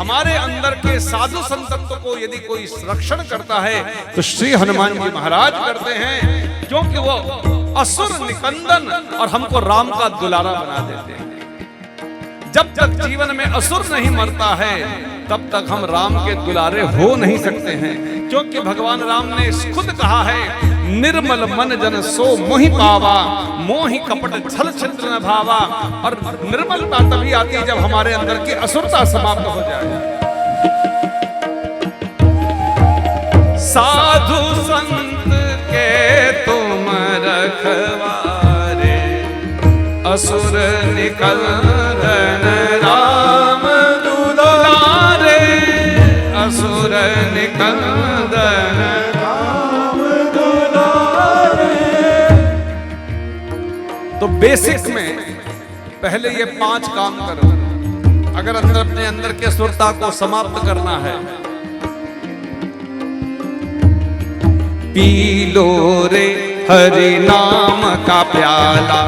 हमारे अंदर के साधु संतत्व को यदि कोई रक्षण करता है तो श्री हनुमान जी महाराज करते हैं, क्योंकि वो असुर निकंदन और हमको राम का दुलारा बना देते हैं। जब तक जीवन में असुर नहीं मरता है तब तक हम राम के दुलारे हो नहीं सकते हैं, क्योंकि भगवान राम ने खुद कहा है, निर्मल मन जन सो मोहि पावा, मोहि कपट छल छिद्र न भावा। और निर्मलता तभी आती है जब हमारे अंदर की असुरता समाप्त हो जाए। साधु संत के तुम रखवारे, असुर निकंदन राम दुलारे, असुर निकंदन राम दुलारे। तो बेसिक में पहले ये 5 काम करो अगर अपने अंदर के असुरता को समाप्त करना है। पी लो रे हरि नाम का प्याला,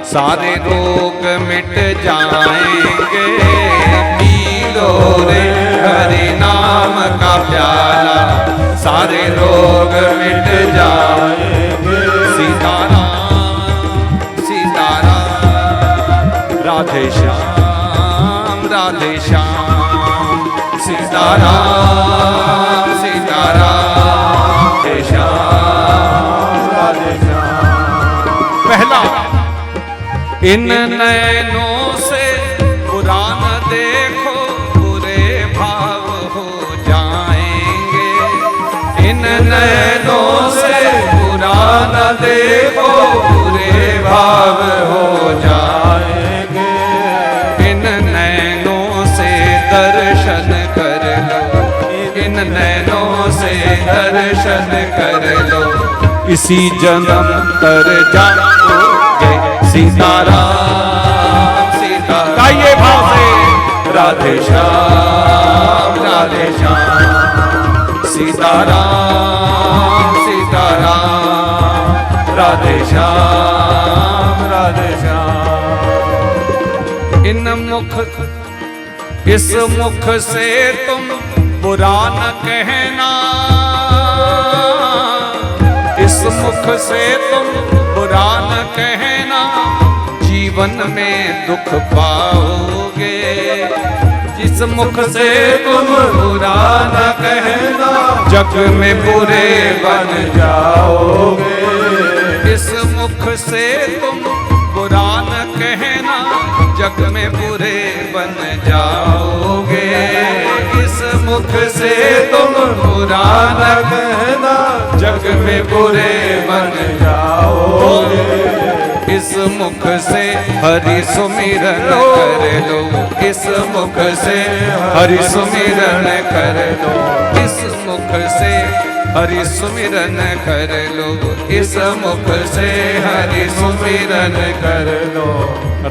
सारे रोग मिट जाएंगे। पी लो रे हरि नाम का प्याला, सारे रोग मिट जाएंगे। सीताराम सीताराम राधे श्याम राधे श्याम, सीताराम सीताराम राधे श्याम राधे श्याम। पहला, इन नैनों से बुरा न देखो, बुरे भाव हो जाएंगे। इन नैनों से बुरा न देखो, बुरे भाव हो जाएंगे। इन नैनों से दर्शन कर लो, इन नैनों से दर्शन कर लो, इसी जन्म तर जाओगे। सीताराम सीताराम गाइए भाव से, राधे श्याम राधे श्याम, सीताराम सीताराम राधे श्याम राधे श्याम। इन मुख इस मुख से तुम बुरा न कहना, इस मुख से तुम बुरा न कहना, जीवन में दुख पाओगे। जिस मुख से तुम बुरा न कहना, जग में बुरे बन जाओगे। इस मुख से तुम बुरा न कहना, जग में बुरे बन जाओगे। इस मुख से तुम बुरा न कहना, जग में बुरे बन जाओगे। इस मुख से हरि सुमिरन कर लो, इस मुख से हरि सुमिरन कर लो, इस मुख से हरि सुमिरन कर लो, इस मुख से हरि सुमिरन कर लो।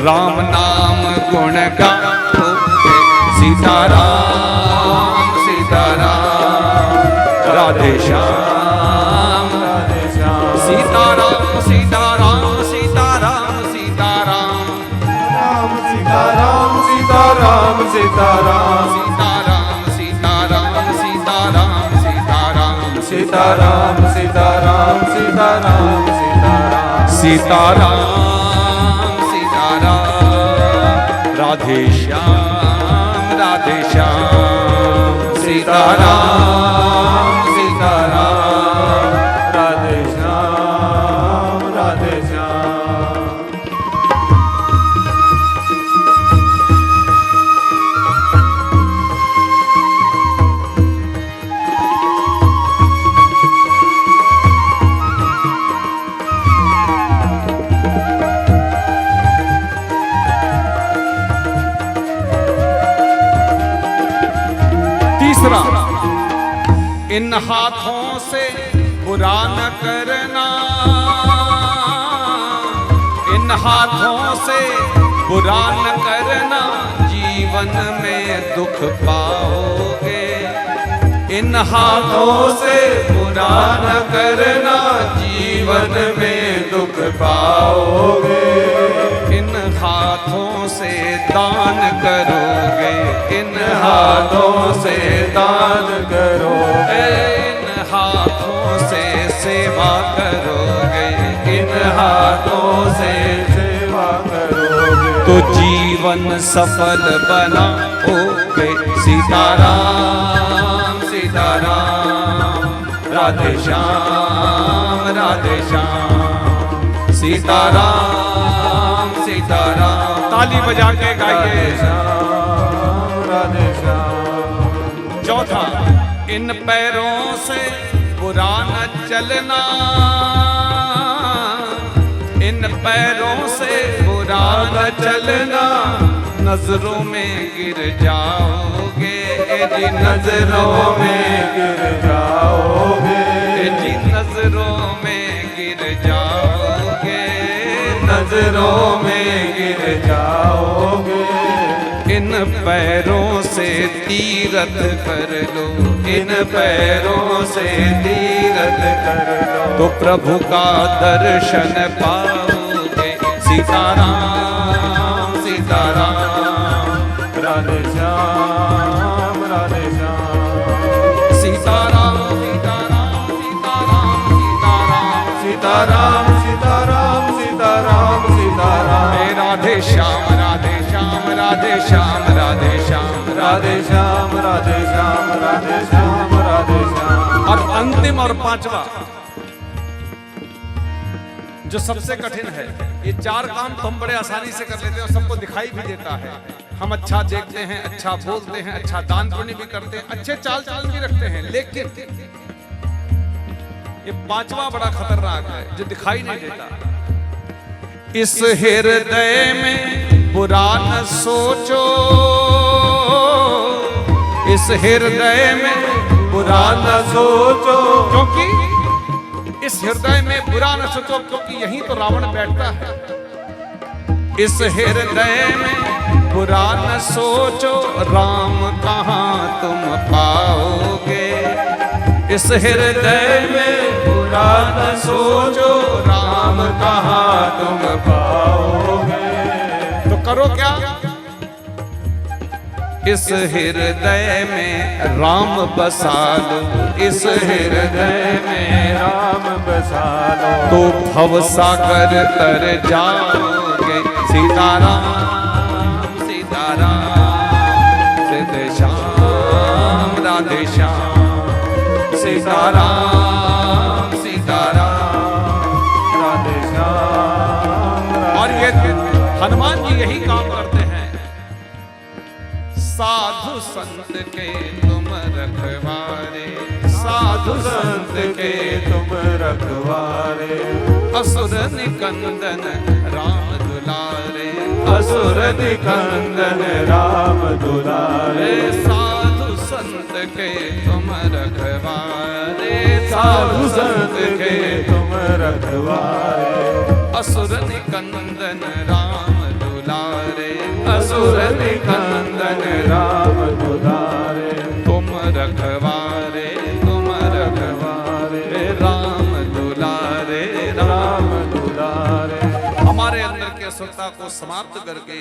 राम नाम गुण गाओ, सीताराम सीताराम राधे श्याम राधे श्याम, सीताराम सीताराम सीताराम सीताराम, राम सीताराम सीताराम सीताराम, सीताराम सीताराम सीताराम सीताराम, सीताराम सीताराम सीताराम सीताराम, सीताराम सीताराम राधे श्याम राधे श्याम, सीताराम सीताराम राधे श्याम राधे श्याम। तीसरा, इन हाथों से बुरा न करना, इन हाथों से बुरा न करना, जीवन में दुख पाओगे। इन हाथों से बुरा न करना, जीवन में दुख पाओगे। इन हाथों से दान करोगे, इन हाथों से दान करोगे, इन हाथों से सेवा करोगे, इन हाथों से सेवा करोगे, तो जीवन सफल बनाओगे। सीताराम सीताराम, राधे श्याम राधे श्याम, सीताराम सीताराम। ताली बजा के गाइए राधे श्याम। चौथा, इन पैरों से बुरा न चलना, इन पैरों से बुरा न चलना, नजरों में गिर जाओगे जी, नजरों में गिर जाओगे जी, नजरों में गिर जाओगे, नजरों में गिर जाओगे। इन पैरों से तीरथ कर लो, इन पैरों से तीरथ कर लो, तो प्रभु का दर्शन पाओगे। सीताराम सीताराम, राधे श्याम राधे श्याम, सीताराम सीताराम सीताराम सीताराम, सीताराम सीताराम सीताराम सीताराम, राधे श्याम राधे श्याम राधे श्याम राधे श्याम, राधे श्याम राधे श्याम राधे श्याम राधे श्याम। और अंतिम और पांचवा जो सबसे कठिन है, ये चार काम तो हम बड़े आसानी से कर लेते हैं और सबको दिखाई भी देता है। हम अच्छा देखते हैं, अच्छा बोलते हैं, अच्छा दान पुण्य भी करते हैं, अच्छे चाल चलन भी रखते हैं, लेकिन ये पांचवा बड़ा खतरनाक है जो दिखाई नहीं देता। इस हृदय में बुरा न सोचो, इस हृदय में बुरा न सोचो, क्योंकि इस हृदय में बुरा न सोचो, क्योंकि यहीं तो रावण बैठता है। इस हृदय में बुरा न सोचो, राम कहाँ तुम पाओगे। इस हृदय में बुरा न सोचो, राम कहाँ तुम पाओगे। तो करो क्या? इस हृदय में राम बसा लो, इस हृदय में राम बसा लो, तो भव सागर तर जाओगे। सीताराम सीताराम, राधे श्याम राधे श्याम, सीताराम सीताराम, राधे श्याम। और ये हनुमान जी यही काम करते हैं। साधु संत के तुम रखवारे, साधु संत के तुम रखवारे, असुर निकंदन राम दुलारे, असुर निकंदन राम दुलारे। साधु संत के तुम रखवारे, साधु संत के तुम रखवारे, असुर निकंदन राम दुलारे, असुर निकंदन राम दुलारे। तुम रखवारे, तुम रखवारे, राम दुलारे, राम दुलारे। हमारे अंदर की असुरता को समाप्त करके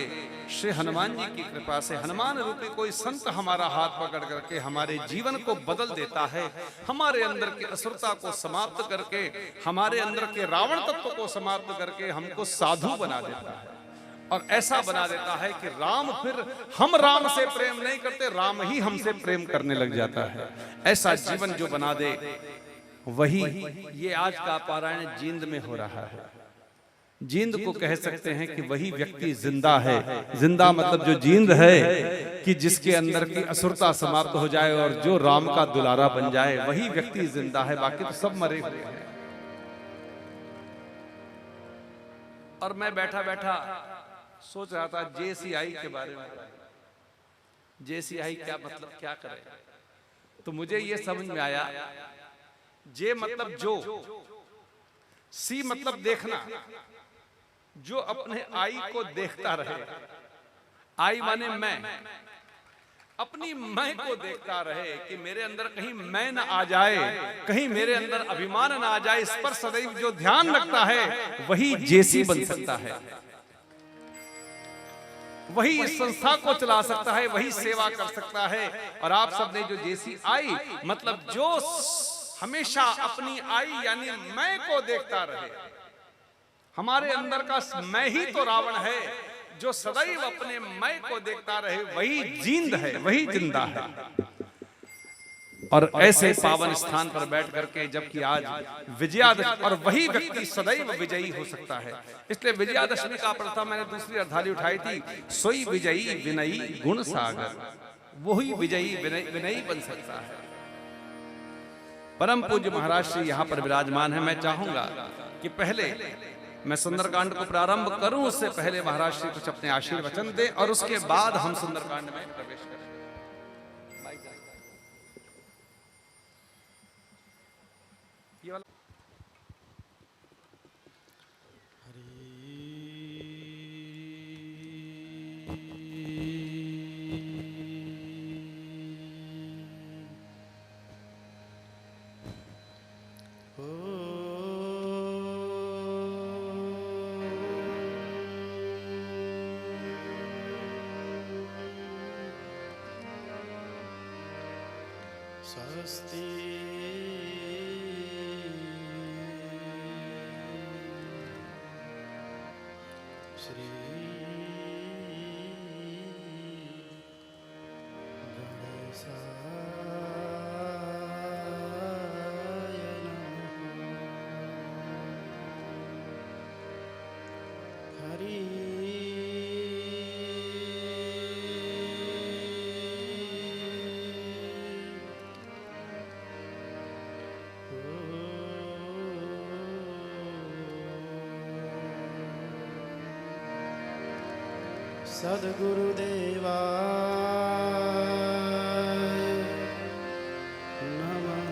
श्री हनुमान जी की कृपा से हनुमान रूपी कोई संत हमारा हाथ पकड़ करके हमारे जीवन को बदल देता है। हमारे अंदर की असुरता को समाप्त करके, हमारे अंदर के रावण तत्व को समाप्त करके हमको साधु बना देता है। और ऐसा बना देता है कि राम फिर हम राम से प्रेम नहीं करते, राम ही हमसे प्रेम करने लग जाता है। ऐसा जीवन जो बना दे, वही ये आज का पारायण जींद में हो रहा है। जींद को कह सकते हैं कि वही व्यक्ति जिंदा है। जिंदा मतलब जो जींद है कि जिसके अंदर की असुरता समाप्त हो जाए और जो राम का दुलारा बन जाए, वही व्यक्ति जिंदा है, बाकी तो सब मरे हुए हैं। और मैं बैठा बैठा सोच रहा था JCI के बारे में। JCI क्या मतलब, क्या करे? तो मुझे ये समझ में आया, जे मतलब जो, सी मतलब देखना, जो अपने आई को देखता रहे। आई माने मैं, अपनी मैं को देखता रहे कि मेरे अंदर कहीं मैं न आ जाए, कहीं मेरे अंदर अभिमान न आ जाए। इस पर सदैव जो ध्यान रखता है वही जेसी बन सकता है। वही इस संस्था को चला सकता है, वही सेवा कर सकता है। और आप सबने जो जैसी आई, मतलब जो हमेशा अपनी आई यानी मैं को देखता रहे, हमारे अंदर का मैं ही तो रावण है, जो सदैव अपने मैं को देखता रहे वही जींद है, वही जिंदा है। और ऐसे पावन स्थान पर बैठ करके, जबकि आज विजयादशमी, और वही व्यक्ति सदैव विजयी हो सकता है। इसलिए विजयादशमी का प्रथम मैंने दूसरी अर्धाली उठाई थी, सोई विजयी विनयी गुण सागर, वही विजयी विनयी बन सकता है। परम पूज्य महाराज श्री यहाँ पर विराजमान है। मैं चाहूंगा कि पहले मैं सुंदरकांड को प्रारंभ करूं, उससे पहले महाराज श्री कुछ अपने आशीर्वचन दें और उसके बाद हम सुंदरकांड में प्रवेश करें। ये वाला स्वस्ति श्री गणेशाय नमः। हरि सद्गुरुदेवाय नमः।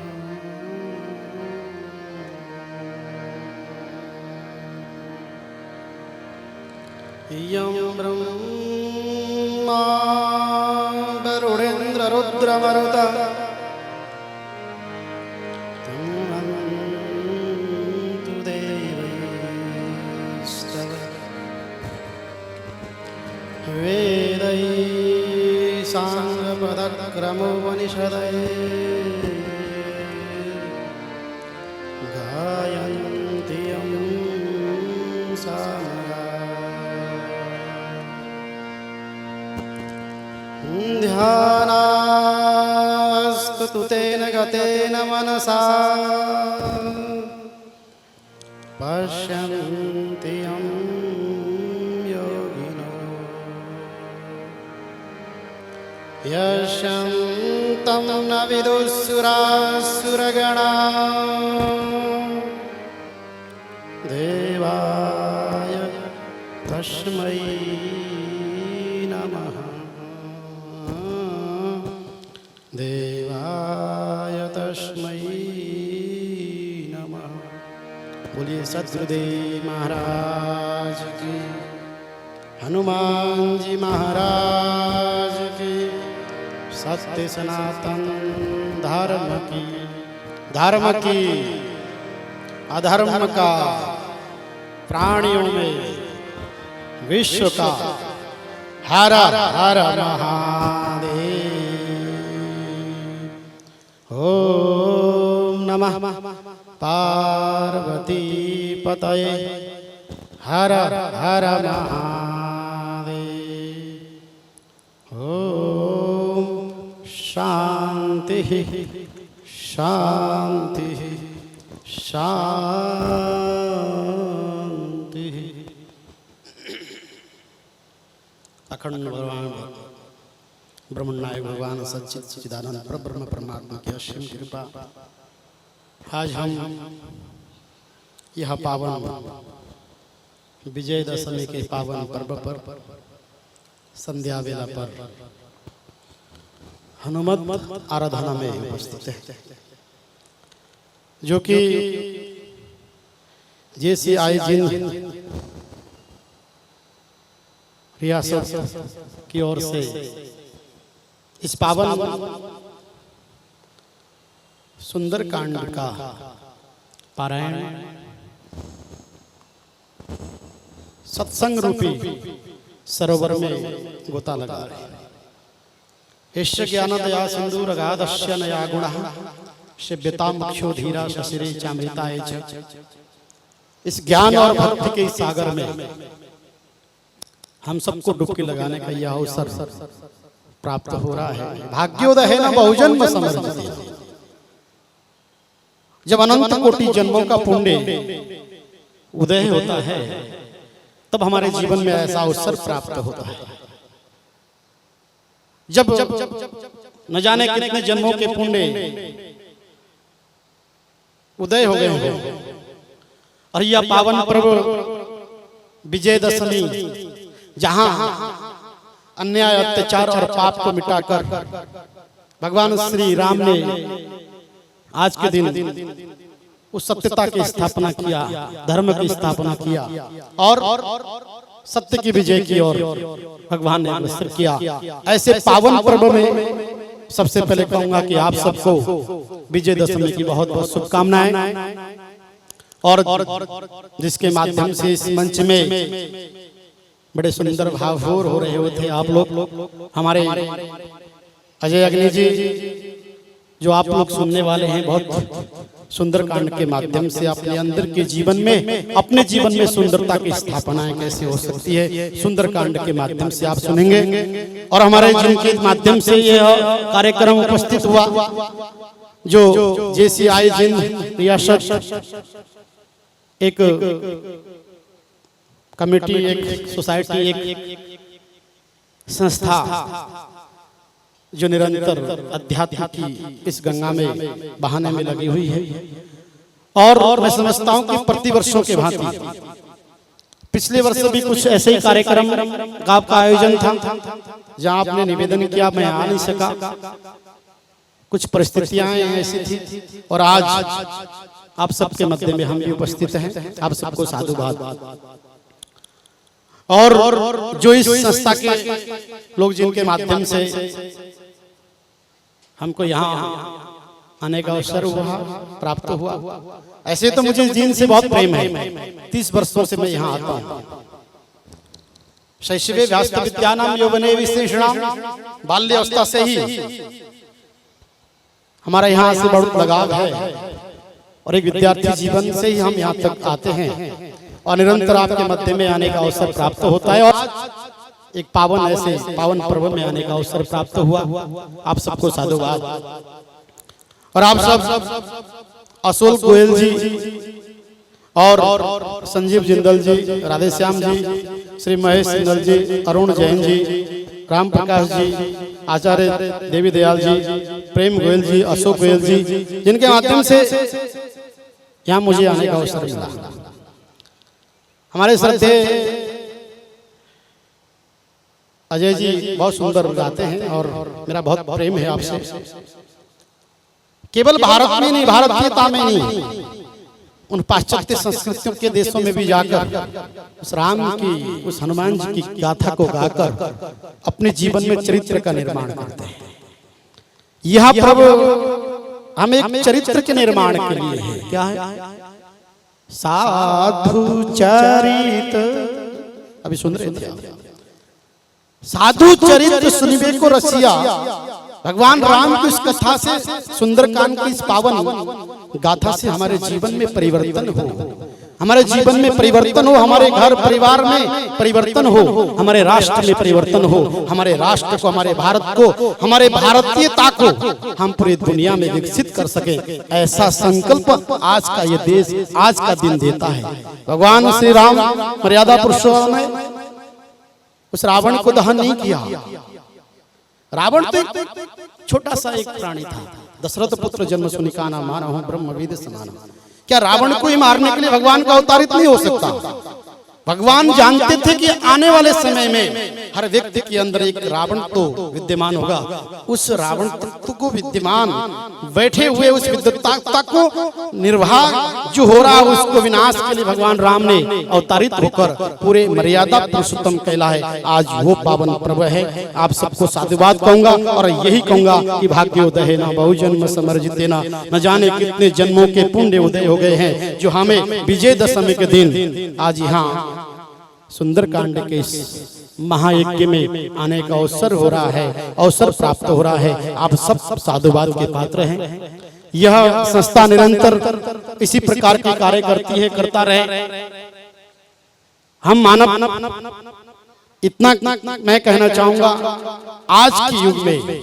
यं ब्रह्मा वरुणेन्द्र रुद्रमरुतः तन्वन्तु देवैस्तव वेदै साङ्गपदक्रमोपनिषदै गायन्ति यं सामगा। ध्यानास्तु तेन गतेन मनसा पश्यन्ति यं यशन्तं न विदुःसुरासुरगणा देवाय तस्मै नमः। देवाय तस्मै नमः। बोलिए सद्गुरुदेव महाराज की, हनुमान जी महाराज की, सत्य सनातन धर्म की, अधर्म का प्राणियों में विश्व का हर हर महादेव। ओम नमः पार्वती पतये हर हर महादेव। ओम शांति शांति शांति। अखंड भगवान ब्रह्मनायक भगवान सच्चिद चिदानंद परब्रह्म परमात्मा की असीम कृपा, आज हम यह पावन विजयदशमी के पावन पर्व पर संध्या वेला पर हनुमत आराधना में उपस्थित है, जो कि जैसी आई जिन रियासत की ओर से इस पावन सुंदरकांड का पारायण सत्संग रूपी सरोवर में गोता लगा रहे हैं। ईश ज्ञान दया सिंधु रगादश्य नया गुण शिव्यता मुख्यो धीरा शशिरे चामृताय च। इस ज्ञान और भक्ति के इस सागर में हम सबको डुबकी लगाने का यह अवसर प्राप्त हो रहा है। भाग्योदय है ना बहुजन्म समर्जिते। जब अनंत कोटि जन्मों का पुण्य उदय होता है तब हमारे जीवन में ऐसा अवसर प्राप्त होता है। जब न जाने कितने जन्मों के पुण्य उदय हो गए होंगे और यह पावन पर्व विजयदशमी, जहां अन्याय अत्याचार और पाप को मिटाकर भगवान श्री राम ने आज के दिन उस सत्यता की स्थापना किया, धर्म की स्थापना किया और सत्य की विजय की और भगवान ने अग्रसर किया। ऐसे पावन पर्व में सबसे पहले कहूंगा कि आप सबको विजयदशमी की बहुत बहुत शुभकामनाएं। और जिसके माध्यम से इस मंच में बड़े सुंदर भावभोर हो रहे होते आप लोग, हमारे अजय अग्नि जी जो आप लोग सुनने वाले हैं, बहुत सुंदरकांड के माध्यम से अपने अंदर के जीवन में, अपने जीवन में सुंदरता की स्थापनाएं कैसे हो सकती है, सुंदरकांड के माध्यम से आप सुनेंगे। और हमारे जिनके माध्यम से यह कार्यक्रम उपस्थित हुआ, जो JCI जिंद रियासत एक कमेटी, एक सोसाइटी, एक संस्था जो निरंतर अध्यात्म की इस गंगा में बहाने में लगी हुई है। और मैं समझता हूं कि प्रतिवर्षों के भांति पिछले वर्ष भी कुछ ऐसे ही कार्यक्रम का आपका आयोजन था, जहां आपने निवेदन किया, मैं आ नहीं सका, कुछ परिस्थितियां ऐसी थी और आज आप सबके मध्य में हम भी उपस्थित हैं। आप सबको साधुवाद। और जो इस संस्था के लोग जिनके माध्यम से हमको यहाँ आने का अवसर हुआ, प्राप्त हुआ, ऐसे तो मुझे जिन से बहुत प्रेम है। 30 वर्षों से मैं यहाँ आता हूँ। शैशवे व्यास्त विद्यानाम यौवने विशेषणाम, बाल्य अवस्था से ही हमारा यहाँ से बहुत लगाव है और एक विद्यार्थी जीवन से ही हम यहाँ तक आते हैं और निरंतर आपके मध्य में आने का अवसर प्राप्त होता है। और एक पावन ऐसे पावन पर्व में आने का अवसर प्राप्त हुआ। आप सबको साधुवाद। और आप सब अशोक गोयल जी और संजीव जिंदल जी, राधेश्याम जी, श्री महेश सिंगल जी, अरुण जैन जी, राम प्रकाश जी, आचार्य देवी दयाल जी, प्रेम गोयल जी, अशोक गोयल जी, जिनके माध्यम से यहाँ मुझे आने का अवसर मिला। हमारे श्रद्धे अजय जी बहुत सुंदर गाते हैं और मेरा बहुत प्रेम है आपसे। केवल भारत में नहीं, भारतीयता में नहीं, उन पाश्चात्य संस्कृतियों के देशों में भी जाकर उस राम की, उस हनुमान जी की गाथा को गाकर अपने जीवन में चरित्र का निर्माण करते हैं। यह पर्व हम एक चरित्र के निर्माण के लिए है। क्या है? साधु चरित। अभी सुन रहे थे, साधु चरित्र सुनिबे को रसिया। भगवान राम की इस कथा से, सुंदरकांड की इस पावन गाथा से हमारे जीवन में परिवर्तन हो, हमारे जीवन में परिवर्तन हो, हमारे घर परिवार में परिवर्तन हो, हमारे राष्ट्र में परिवर्तन हो, हमारे राष्ट्र को, हमारे भारत को, हमारे भारतीयता को हम पूरी दुनिया में विकसित कर सके, ऐसा संकल्प आज का ये देश, आज का दिन देता है। भगवान श्री राम मर्यादा पुरुषोत्तम ने उस रावण को दहन नहीं किया। रावण तो एक छोटा सा एक प्राणी था। दशरथ पुत्र जन्म सुनिका नाम मानव ब्रह्मविद समान। क्या रावण को ही मारने के लिए भगवान का अवतारित नहीं हो सकता? भगवान जानते थे कि आने वाले समय में हर व्यक्ति के अंदर एक रावण तो विद्यमान होगा। उस रावण तत्व को विद्यमान बैठे हुए उस विद्वत्ता को निर्वाह जो हो रहा है, उसको विनाश के लिए भगवान राम ने अवतारित होकर पूरे मर्यादा पुरुषोत्तम कहलाए आज वो पावन पर्व है। आप सबको साधुवाद कहूंगा और यही कहूंगा कि भाग्योदय है ना बहुजन्म समर्जिते ना, न जाने कितने जन्मों के पुण्य उदय हो गए हैं जो हमें विजयदशमी के दिन आज यहाँ सुंदरकांड के इस महायज्ञ में आने का अवसर हो रहा है, अवसर प्राप्त हो रहा है। आप सब साधुवाद के पात्र हैं। यह संस्था निरंतर इसी प्रकार के कार्य करती है, करता रहे। हम मानव इतना मैं कहना चाहूंगा, आज के युग में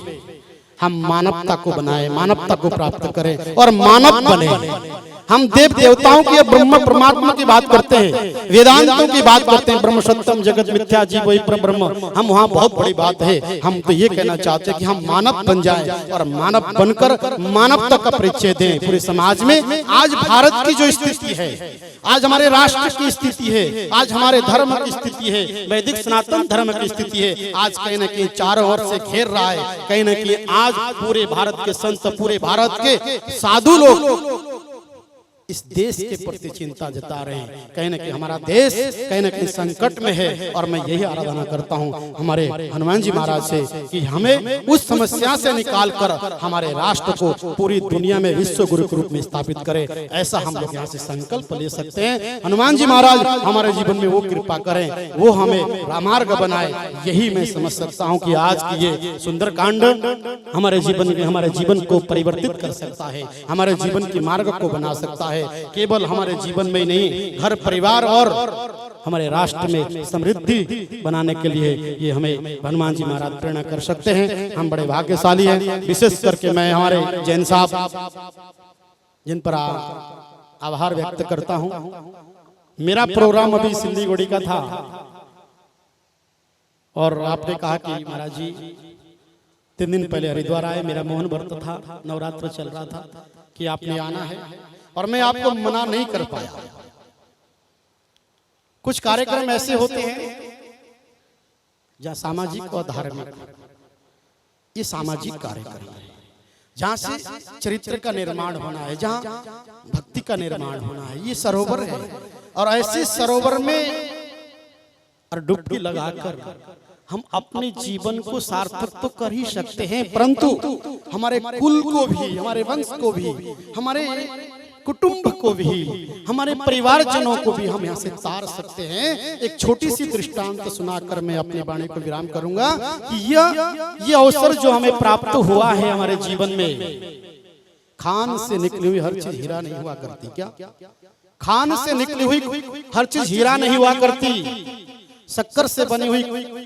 हम मानवता को बनाए, मानवता को प्राप्त करें और मानव बने। हम देव देवताओं की, ब्रह्म परमात्मा की बात करते हैं, वेदांतों की बात करते हैं, ब्रह्म सत्यम जगत मिथ्या जीव वही परब्रह्म। हम वहाँ बहुत बड़ी बात है। हम तो ये कहना चाहते हैं कि हम मानव बन जाएं और मानव बनकर मानवता का परिचय दें पूरे समाज में। आज भारत की जो स्थिति है, आज हमारे राष्ट्र की स्थिति है, आज हमारे धर्म की स्थिति है, वैदिक सनातन धर्म की स्थिति है, आज कहीं न कहीं चारों ओर से घेर रहा है। कहीं न कहीं आज पूरे भारत के संत, पूरे भारत के साधु लोग इस देश के प्रति चिंता जता रहे हैं। कहीं न कहीं हमारा देश कहीं न कहीं संकट में है और मैं यही आराधना करता हूं हमारे हनुमान जी महाराज से कि हमें उस समस्या से निकालकर हमारे राष्ट्र को पूरी दुनिया में विश्व गुरु के रूप में स्थापित करें। ऐसा हम लोग यहाँ से संकल्प ले सकते हैं। हनुमान जी महाराज हमारे जीवन में वो कृपा करें, वो हमें रामार्ग बनाए। यही मैं समझ सकता हूँ कि आज की ये सुंदरकांड हमारे जीवन को परिवर्तित कर सकता है, हमारे जीवन के मार्ग को बना सकता है। केवल हमारे जीवन में नहीं, घर परिवार और हमारे राष्ट्र में समृद्धि बनाने के लिए ये हमें हनुमान जी महाराज प्रेरणा कर सकते हैं। हम बड़े भाग्यशाली हैं। विशेष करके मैं हमारे जैन साहब जिन पर आभार व्यक्त करता हूं। मेरा प्रोग्राम अभी सिल्लीगुड़ी का था और आपने कहा कि महाराज जी 3 दिन पहले हरिद्वार आए, मेरा मोहन व्रत था, नवरात्र चल रहा था कि आपने आना है और मैं आपको मना नहीं कर पाया। कुछ कार्यक्रम ऐसे होते हैं जहां सामाजिक और धार्मिक, ये सामाजिक कार्यक्रम है, जहां से चरित्र का निर्माण होना है, जहां भक्ति का निर्माण होना है। ये सरोवर है और ऐसे सरोवर में और डुबकी लगाकर हम अपने जीवन को सार्थक तो कर ही सकते हैं, परंतु हमारे कुल को भी, हमारे वंश को भी, हमारे कुटुंब को भी, हमारे परिवारजनों को भी हम यहाँ से तार सकते हैं। एक छोटी सी दृष्टांत सुनाकर मैं अपनी वाणी को विराम करूंगा कि ये अवसर जो हमें प्राप्त हुआ है हमारे जीवन में, खान से निकली हुई हर चीज हीरा नहीं हुआ करती। क्या खान से निकली हुई हर चीज हीरा नहीं हुआ करती, शक्कर से बनी हुई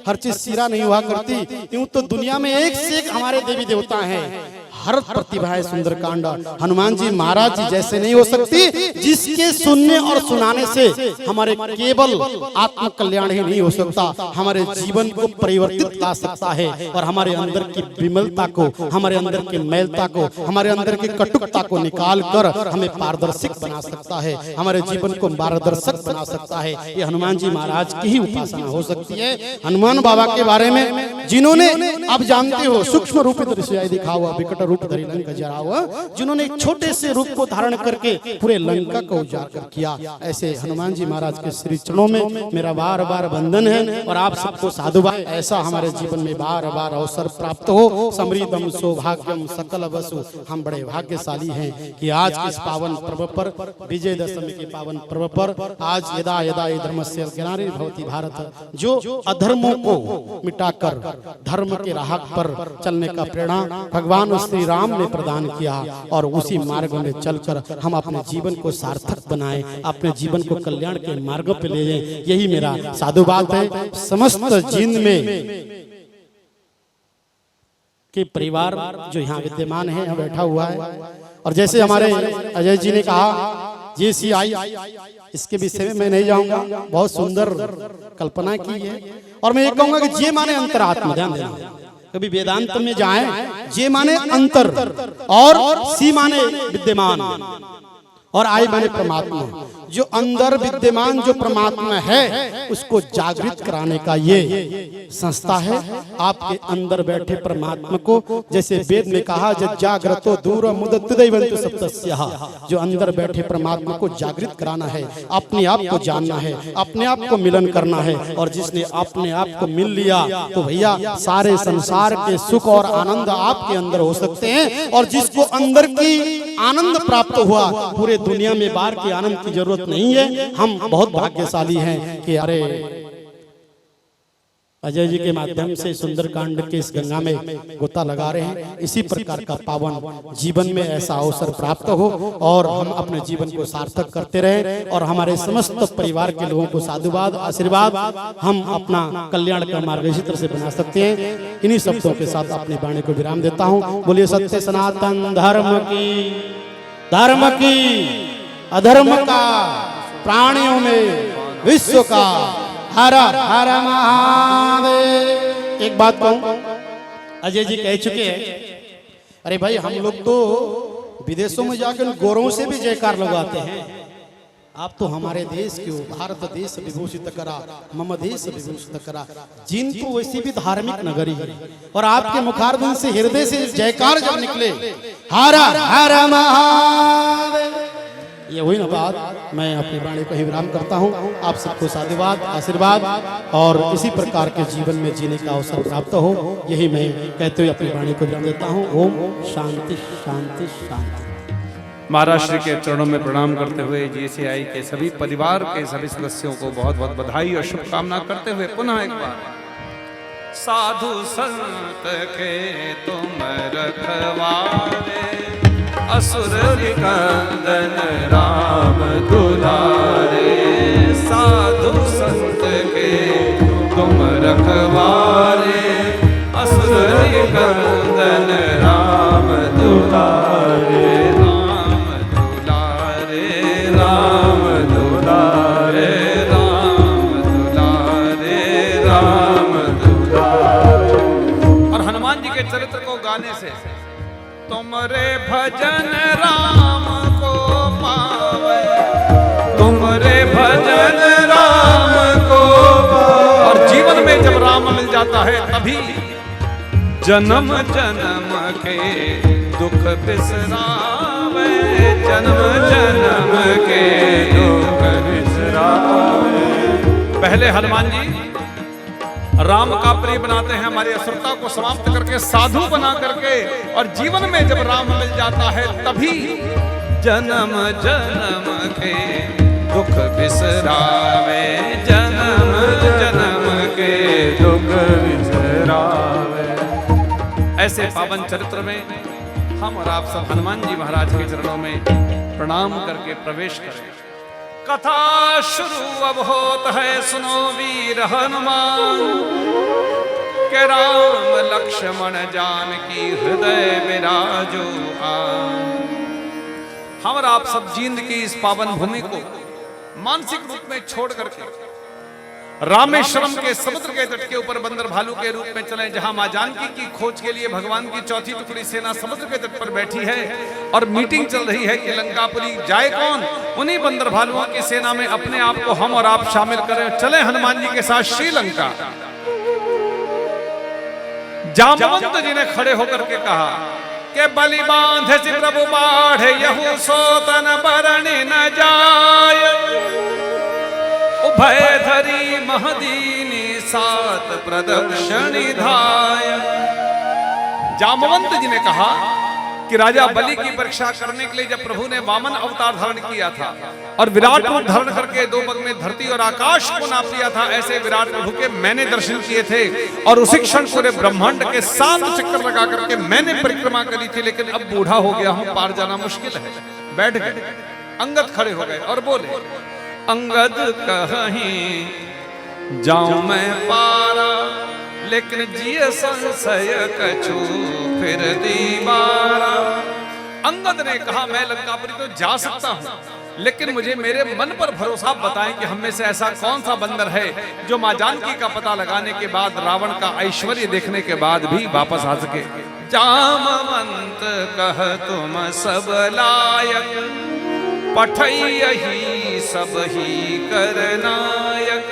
हर चीज सीरा नहीं हुआ करती। यूं तो दुनिया में एक से एक हमारे देवी देवता हैं, हर प्रतिभा है सुंदरकांड। हनुमान जी महाराज जी जैसे नहीं हो सकती, जिसके सुनने और सुनाने से हमारे केवल आत्म कल्याण ही नहीं हो सकता, हमारे जीवन को परिवर्तित ला सकता है और हमारे अंदर की विमलता को, हमारे अंदर की मैलता को, हमारे अंदर की कटुकता को निकाल कर हमें पारदर्शक बना सकता है, हमारे जीवन को पारदर्शक बना सकता है। ये हनुमान जी महाराज की ही उपासना हो सकती है। हनुमान बाबा के बारे में जिन्होंने, आप जानते हो, सूक्ष्म रूप दृश्य दिखा हुआ, विकट रूप धरि लंका जरा हुआ, जिन्होंने एक छोटे से रूप को धारण करके पूरे लंका को उजागर किया, ऐसे हनुमान जी महाराज के श्री चरणों में मेरा बार बार वंदन है और आप सबको साधुवाद। ऐसा हमारे जीवन में बार बार अवसर प्राप्त हो। समृद्धम सौभाग्यम सकल वसु, हम बड़े भाग्यशाली हैं कि आज इस पावन पर्व पर, विजयदशमी के पावन पर्व पर, आज यदा यदा धर्मस्य ग्लानिर्भवति भारत, जो अधर्मों को मिटाकर धर्म के राह पर चलने का प्रेरणा भगवान श्री राम ने प्रदान किया और उसी मार्ग में चलकर हम अपने जीवन को सार्थक बनाएं, अपने जीवन को कल्याण के मार्ग पे ले जाएं। यही मेरा साधुवाद है। समस्त जिन में के परिवार जो यहाँ विद्यमान है, यहाँ बैठा हुआ है, और जैसे हमारे अजय जी ने कहा JCI, इसके विषय में मैं नहीं जाऊंगा, बहुत सुंदर कल्पना की है। और मैं ये कहूंगा कि जे माने अंतरात्मा, ध्यान देना, कभी वेदांत में जाएं, जे माने अंतर और सी माने विद्यमान और आई माने परमात्मा। जो अंदर विद्यमान जो परमात्मा है उसको जागृत कराने का ये संस्था है। आपके अंदर बैठे परमात्मा को, जैसे वेद में कहा, जब जागृतो दूर मुदत्तदैवन्तु सप्तस्यः, जो अंदर बैठे परमात्मा को जागृत कराना है, अपने आप को जानना है, अपने आप को मिलन करना है। और जिसने अपने आप को मिल लिया तो भैया सारे संसार के सुख और आनंद आपके अंदर हो सकते हैं। और जिसको अंदर की आनंद प्राप्त हुआ, पूरे दुनिया में बाहर की आनंद की जरूरत नहीं है। हम बहुत भाग्यशाली हैं कि अरे अजय जी के माध्यम से सुंदरकांड के इस गंगा में गोता लगा रहे हैं। इसी प्रकार का पावन जीवन में ऐसा अवसर प्राप्त हो और हम अपने जीवन को सार्थक करते रहे और हमारे समस्त परिवार के लोगों को साधुवाद आशीर्वाद हम अपना कल्याण का मार्ग इसी तरह से बना सकते हैं। इन्हीं शब्दों के साथ अपनी वाणी को विराम देता हूँ। बोलिए सत्य सनातन धर्म की अधर्म का प्राणियों में विश्व का हर हर महादेव। एक बात कहूं, अजय जी कह चुके हैं, अरे भाई हम लोग तो विदेशों में जाकर गोरों से भी जयकार लगाते हैं, आप तो हमारे देश के भारत देश विभूषित करा, मम देश विभूषित करा। जिन तो वैसी भी धार्मिक नगरी है और आपके मुखारबिंद से हृदय से जयकार जब निकले हर हर महादेव, ये हुई ना बात। मैं अपनी वाणी को ही विराम करता हूँ। आप सबको साधुवाद आशीर्वाद और इसी प्रकार के जीवन में जीने का अवसर प्राप्त हो, यही मैं कहते हुए अपनी वाणी को विराम देता हूँ। ओम शांति शांति शांति। महाराज श्री के चरणों में प्रणाम करते हुए जीसीआई के सभी परिवार के सभी सदस्यों को बहुत बहुत बधाई और शुभकामना करते हुए पुनः एक बार साधु संत के तुम रखवारे, असुर निकंदन राम दुलारे। साधु संत के तुम रखवारे, असुर निकंदन राम दुलारे। राम दुलारे राम दुलारे राम दुलारे राम दुलारे। और हनुमान जी के चरित्र को गाने से तुमरे भजन राम को पावे, तुमरे भजन राम को पावे। और जीवन में जब राम मिल जाता है तभी जन्म जन्म के दुख बिसरावे, जन्म जन्म के दुख बिसरावे। पहले हनुमान जी राम का प्रिय बनाते हैं, हमारी असुरता को समाप्त करके साधु बना करके, और जीवन में जब राम मिल जाता है तभी जन्म जन्म के दुख बिसरावे, जन्म जन्म के दुख बिसरावे। ऐसे पावन चरित्र में हम और आप सब हनुमान जी महाराज के चरणों में प्रणाम करके प्रवेश करें। कथा शुरू अब होत है, सुनो वीर हनुमान के राम लक्ष्मण जानकी हृदय विराजो आन। हम और आप सब जींद की इस पावन भूमि को मानसिक रूप में छोड़ करके रामेश्वरम के समुद्र के तट के ऊपर बंदर भालू के रूप में चले, जहां मां जानकी की खोज के लिए भगवान की चौथी टुकड़ी सेना समुद्र के तट पर बैठी है और मीटिंग चल रही है कि लंकापुरी जाए कौन। उन्हीं बंदर भालुओं की सेना में अपने आप को हम और आप शामिल करें, चले हनुमान जी के साथ श्रीलंका। जामवंत जी ने खड़े होकर के कहा कि बलि बांधे से प्रभु बाढ़े, यहू सोतन बरणी न जाय। उभय धरी महदीनी सात प्रदक्षिणी धाय। जामवंत जी ने कहा कि राजा बलि की परीक्षा करने के लिए जब प्रभु ने वामन अवतार धारण किया था और विराट रूप धारण करके दो पग में धरती और आकाश को नाप लिया था, ऐसे विराट प्रभु के मैंने दर्शन किए थे और उसी क्षण पूरे ब्रह्मांड के 7 चक्कर लगा करके मैंने परिक्रमा करी थी। लेकिन अब बूढ़ा हो गया हूं, पार जाना मुश्किल है। बैठ गए, अंगद खड़े हो गए और बोले, अंगद कहीं जाऊं मैं पारा, लेकिन जिए संशय कछु फिर दीवारा। अंगद ने कहा मैं लंकापुरी तो जा सकता हूं, लेकिन मुझे मेरे मन पर भरोसा बताएं कि हम में से ऐसा कौन सा बंदर है जो मां जानकी का पता लगाने के बाद रावण का ऐश्वर्य देखने के बाद भी वापस आ सके। जामवंत कह तुम सब लायक, पठई सब ही करनायक।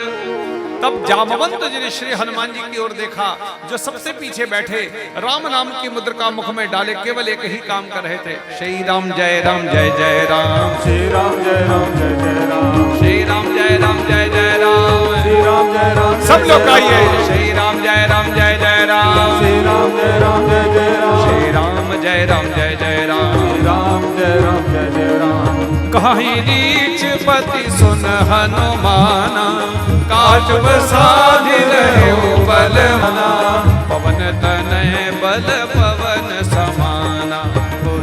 तब जामवंत जी ने श्री हनुमान जी की ओर देखा, जो सबसे पीछे बैठे राम नाम की मुद्रिका मुख में डाले केवल एक ही काम कर रहे थे, श्री राम जय राम जय जय राम, श्री राम जय राम जय जय राम, श्री राम जय राम जय जय राम, श्री राम जय राम। सब लोग आइए, श्री राम जय राम जय जय राम, श्री राम जय राम जय जय राम, श्री राम जय राम जय जय राम, श्री राम जय राम जय जय राम। कहीं नीच पति सुन हनुमाना, काज बसाधि रहे बलवाना, पवन तनय बल पवन समाना,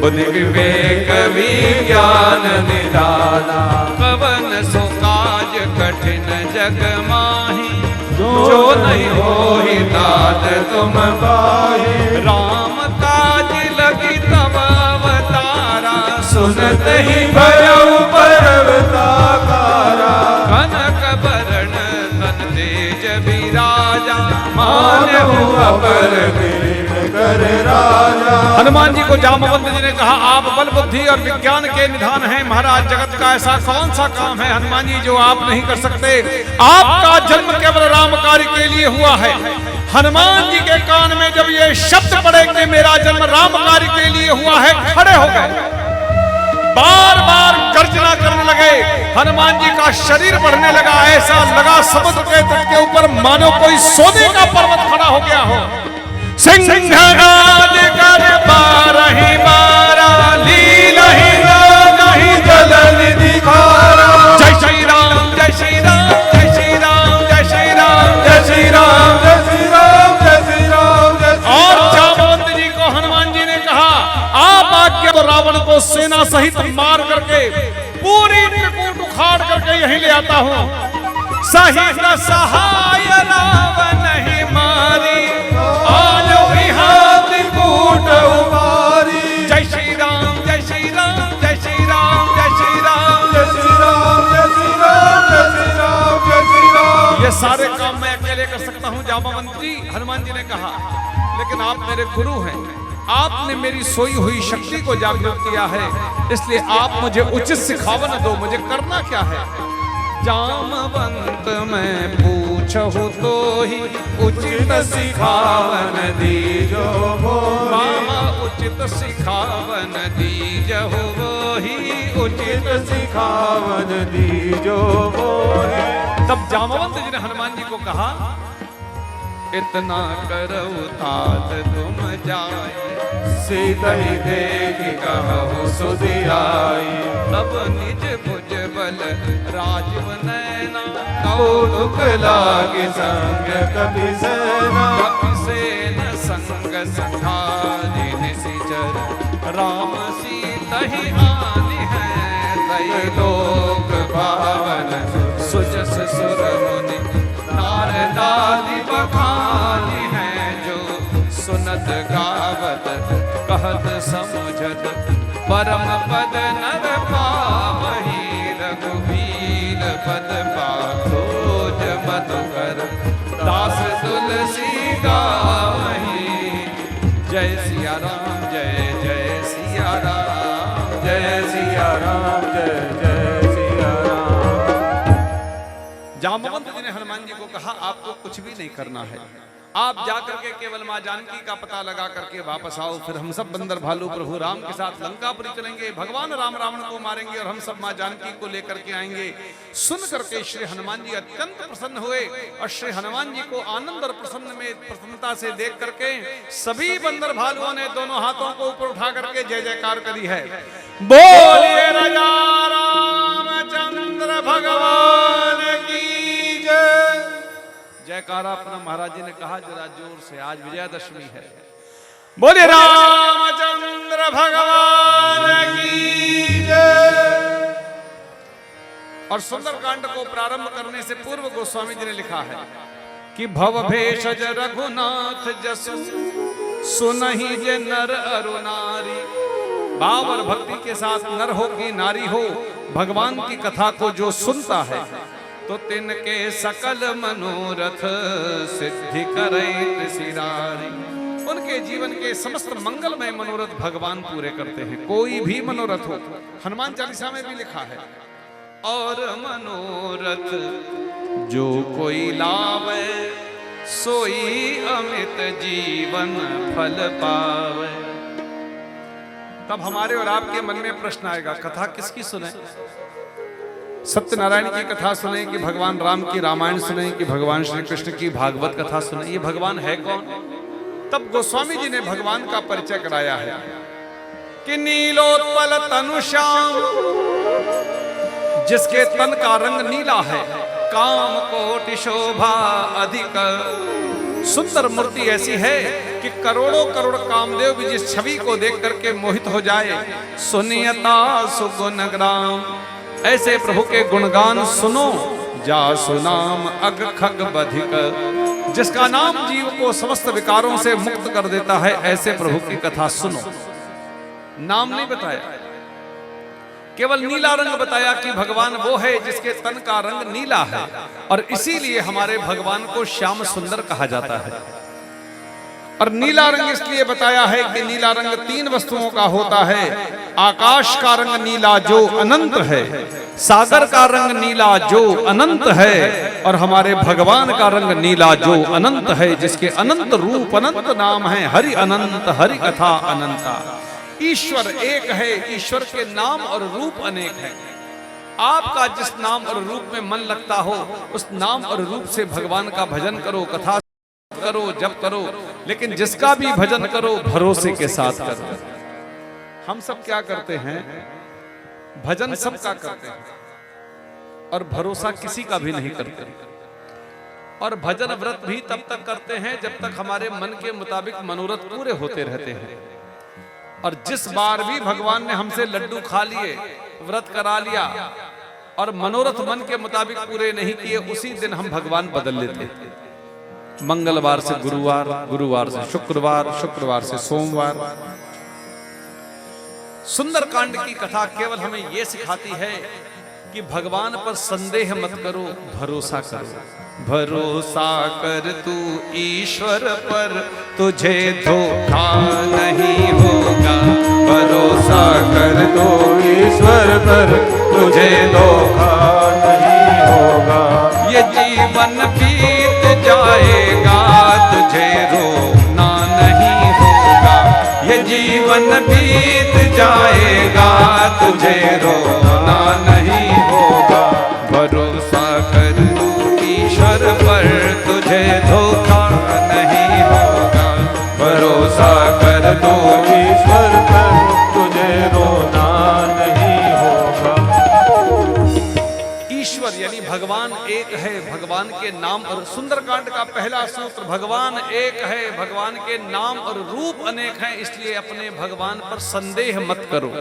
बुद्धि विवेक विज्ञान निधाना, पवन सो काज कठिन जग माही, जो नहीं होहि तात तुम पाहि, राम काज लगी तब अवतारा, सुनत ही भयउ पर्वताकारा, कनक बरन तन तेज विराजा, मानहु अपर किरीट कर राजा। हनुमान जी को जामवंत जी ने कहा, आप बल बुद्धि और विज्ञान के निधान हैं महाराज, जगत का ऐसा कौन सा काम है हनुमान जी जो आप नहीं कर सकते? आपका जन्म केवल राम कार्य के लिए हुआ है। हनुमान जी के कान में जब ये शब्द पड़े कि मेरा जन्म राम कार्य के लिए हुआ है, खड़े हो गए, बार बार गर्जना करने लगे। हनुमान जी का शरीर बढ़ने लगा, ऐसा लगा समुद्र के तट के ऊपर मानो कोई सोने का पर्वत खड़ा हो गया हो। सिंहनाद कर बारहि बारा, लीलहि नहीं जल निधि खारा। जय श्री राम जय श्री राम जय श्री राम जय श्री राम जय श्री राम जय श्री राम जय श्री राम जय श्री राम। और जामवंत जी को हनुमान जी ने कहा, आप आज्ञा तो रावण को सेना सहित मार करके पूरी त्रिकूट उखाड़ करके यहीं ले आता हूँ। सहित सहाय रावण नहीं मारी, आज विहार त्रिकूट उबारी। जय श्री राम जय श्री राम जय श्री राम जय श्री राम जय श्री राम जय श्री राम जय श्री राम जय श्री राम। ये सारे काम मैं अकेले कर सकता हूँ जामवंत जी, हनुमान जी ने कहा, लेकिन आप मेरे गुरु हैं, आपने मेरी सोई हुई शक्ति को जागृत किया है, इसलिए आप मुझे उचित सिखावन दो, मुझे करना क्या है? जामवंत मैं पूछहु तो ही उचित सिखावन दीजो मोहि, रामा उचित सिखावन दीजहु मोहि, उचित सिखावन दीजो मोहि। तब जामवंत जी ने हनुमान जी को कहा, इतना करऊ तात तुम जाई, सीतहि देखि कहु सुधियाई। तब निज भुज बल राजीव नैना, कौतुक लागे संग कपि सेना। कपि सेन संग सखारि निशिचर, राम सीतहि आनि है तै लोक पावन। सुजस सुर मुनि नारद आदि बखानी है, जो सुनत गावत कहत समझत, परम पद नर पावहि। रघुबीर पद पाखोज मधुकर, दास तुलसी गावहि। जय सिया राम जय जय सिया राम जय सिया राम जय जय सिया राम। जामवंत जी ने हनुमान जी को कहा, आपको कुछ भी नहीं करना है, आप जाकर के केवल मां जानकी का पता लगा करके वापस आओ, फिर हम सब बंदर भालू प्रभु राम के साथ लंकापुरी चलेंगे, भगवान राम रावण को मारेंगे और हम सब मां जानकी को लेकर के आएंगे। सुन करके श्री हनुमान जी अत्यंत प्रसन्न हुए और श्री हनुमान जी को आनंद और प्रसन्नता से देख करके सभी बंदर भालुओं ने दोनों हाथों को ऊपर उठा करके जय जयकार करी है। बोलिए राजा रामचंद्र भगवान की जय। जयकारा अपना महाराज जी ने कहा जरा जोर से, आज विजयादशमी है। बोले रामचंद्र भगवान की जय। और सुंदरकांड को प्रारंभ करने से पूर्व गोस्वामी जी ने लिखा है कि भव भेषज रघुनाथ जसु, सुनहि जे नर अरु नारी। भाव और भक्ति के साथ नर हो कि नारी हो, भगवान की कथा को जो सुनता है तो तिनके सकल मनोरथ सिद्धि करैत सिरारी। उनके जीवन के समस्त मंगलमय मनोरथ भगवान पूरे करते हैं, कोई भी मनोरथ हो। हनुमान चालीसा में भी लिखा है, और मनोरथ जो कोई लावे, सोई अमित जीवन फल पावे। तब हमारे और आपके मन में प्रश्न आएगा, कथा किसकी सुने? सत्यनारायण की कथा सुने कि भगवान राम की रामायण सुने कि भगवान श्री कृष्ण की भागवत कथा सुने? ये भगवान है कौन? तब गोस्वामी जी ने भगवान का परिचय कराया है कि नीलोत्पल तनु श्याम, जिसके तन का रंग नीला है, काम कोटि शोभा अधिक। सुंदर मूर्ति ऐसी है कि करोड़ों करोड़ कामदेव भी जिस छवि को देख करके मोहित हो जाए। सुनियता सुगुण ग्राम, ऐसे प्रभु के गुणगान सुनो, जा सुनाम अग खग बधिक, जिसका नाम जीव को समस्त विकारों से मुक्त कर देता है। ऐसे प्रभु की कथा सुनो। नाम नहीं बताया, केवल नीला रंग बताया कि भगवान वो है जिसके तन का रंग नीला है, और इसीलिए हमारे भगवान को श्याम सुंदर कहा जाता है। और नीला रंग इसलिए बताया है कि नीला रंग 3 वस्तुओं का होता है। आकाश का रंग नीला जो अनंत है, सागर का रंग नीला जो अनंत है, और हमारे भगवान का रंग नीला जो अनंत है, जिसके अनंत रूप अनंत नाम है। हरि अनंत, हरि कथा अनंता। ईश्वर एक है, ईश्वर के नाम और रूप अनेक है। आपका जिस नाम और रूप में मन लगता हो, उस नाम और रूप से भगवान का भजन करो, कथा करो, जप करो, लेकिन जिसका भी भजन करो भरोसे के साथ करो। हम सब क्या करते हैं? भजन सबका करते हैं और भरोसा किसी का भी नहीं करते। और भजन व्रत भी तब तक करते हैं जब तक हमारे मन के मुताबिक मनोरथ पूरे होते रहते हैं। और जिस बार भी भगवान ने हमसे लड्डू खा लिए, व्रत करा लिया और मनोरथ मन के मुताबिक पूरे नहीं किए, उसी दिन हम भगवान बदल लेते। मंगलवार से गुरुवार, गुरुवार से शुक्रवार, शुक्रवार से सोमवार। सुंदरकांड की कथा केवल हमें यह सिखाती है कि भगवान पर संदेह मत करो, भरोसा करो। भरोसा कर तू ईश्वर पर, तुझे धोखा नहीं होगा। भरोसा कर तू ईश्वर पर, तुझे धोखा नहीं होगा। ये जीवन बीत जाएगा, तुझे रोना नहीं होगा। ये जीवन बीत जाएगा, तुझे रोना नहीं होगा। भरोसा कर ईश्वर पर, तुझे धोखा नहीं होगा। भरोसा कर दो ईश्वर पर, तुझे रोना नहीं होगा। ईश्वर यानी भगवान एक है, भगवान के नाम और सुंदरकांड का पहला सूत्र, भगवान एक है, भगवान के नाम और रूप अनेक हैं, इसलिए अपने भगवान पर संदेह मत करो।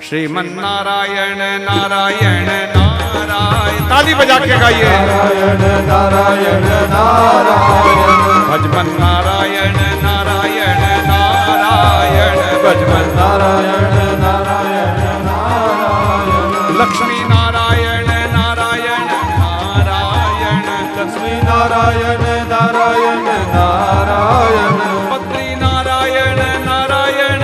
श्रीमन नारायण नारायण नारायण, ताली बजा के गाइए। नारायण नारायण नारायण, भजमन नारायण नारायण नारायण, भजमन नारायण नारायण नारायण। लक्ष्मी नारायण नारायण नारायण, लक्ष्मी नारायण नारायण नारायण। बद्री नारायण नारायण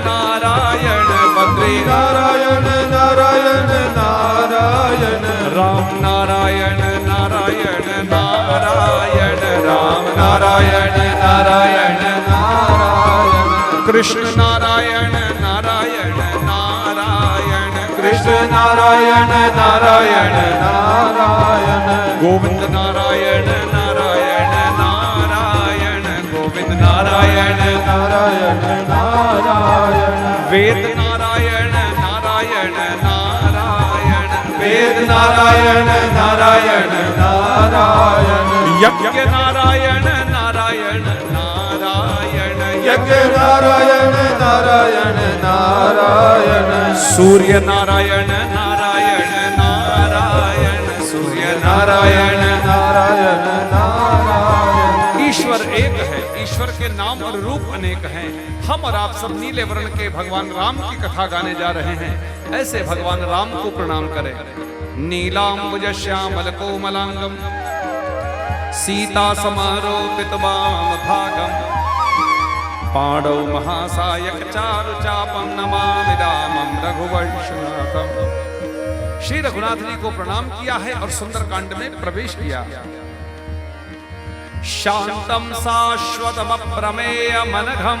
नारायण, बद्री नारायण नारायण नारायण। राम नारायण नारायण नारायण, राम नारायण नारायण नारायण। कृष्ण नारायण नारायण नारायण, कृष्ण नारायण नारायण नारायण। गोविंद नारायण नारायण नारायण, गोविंद नारायण नारायण नारायण। वेद नारायण नारायण नारायण, वेद नारायण नारायण नारायण। यज्ञ नारायण नारायण नारायण, यज्ञ नारायण नारायण नारायण। सूर्य नारायण नारायण नारायण, सूर्य नारायण नारायण नारायण। ईश्वर एक है, ईश्वर के नाम और रूप अनेक हैं। हम और आप सब नीले वर्ण के भगवान राम की कथा गाने जा रहे हैं। ऐसे भगवान राम को प्रणाम करें। नीलांबुज श्यामल कोमलांगम, सीता समारोपित वाम भागम, पांडव महासायक चारु चापम, नमामि रामं रघुवंशनाथम। श्री रघुनाथ जी को प्रणाम किया है और सुंदरकांड में प्रवेश किया। शांतम शाश्वतम प्रमेय मनघम,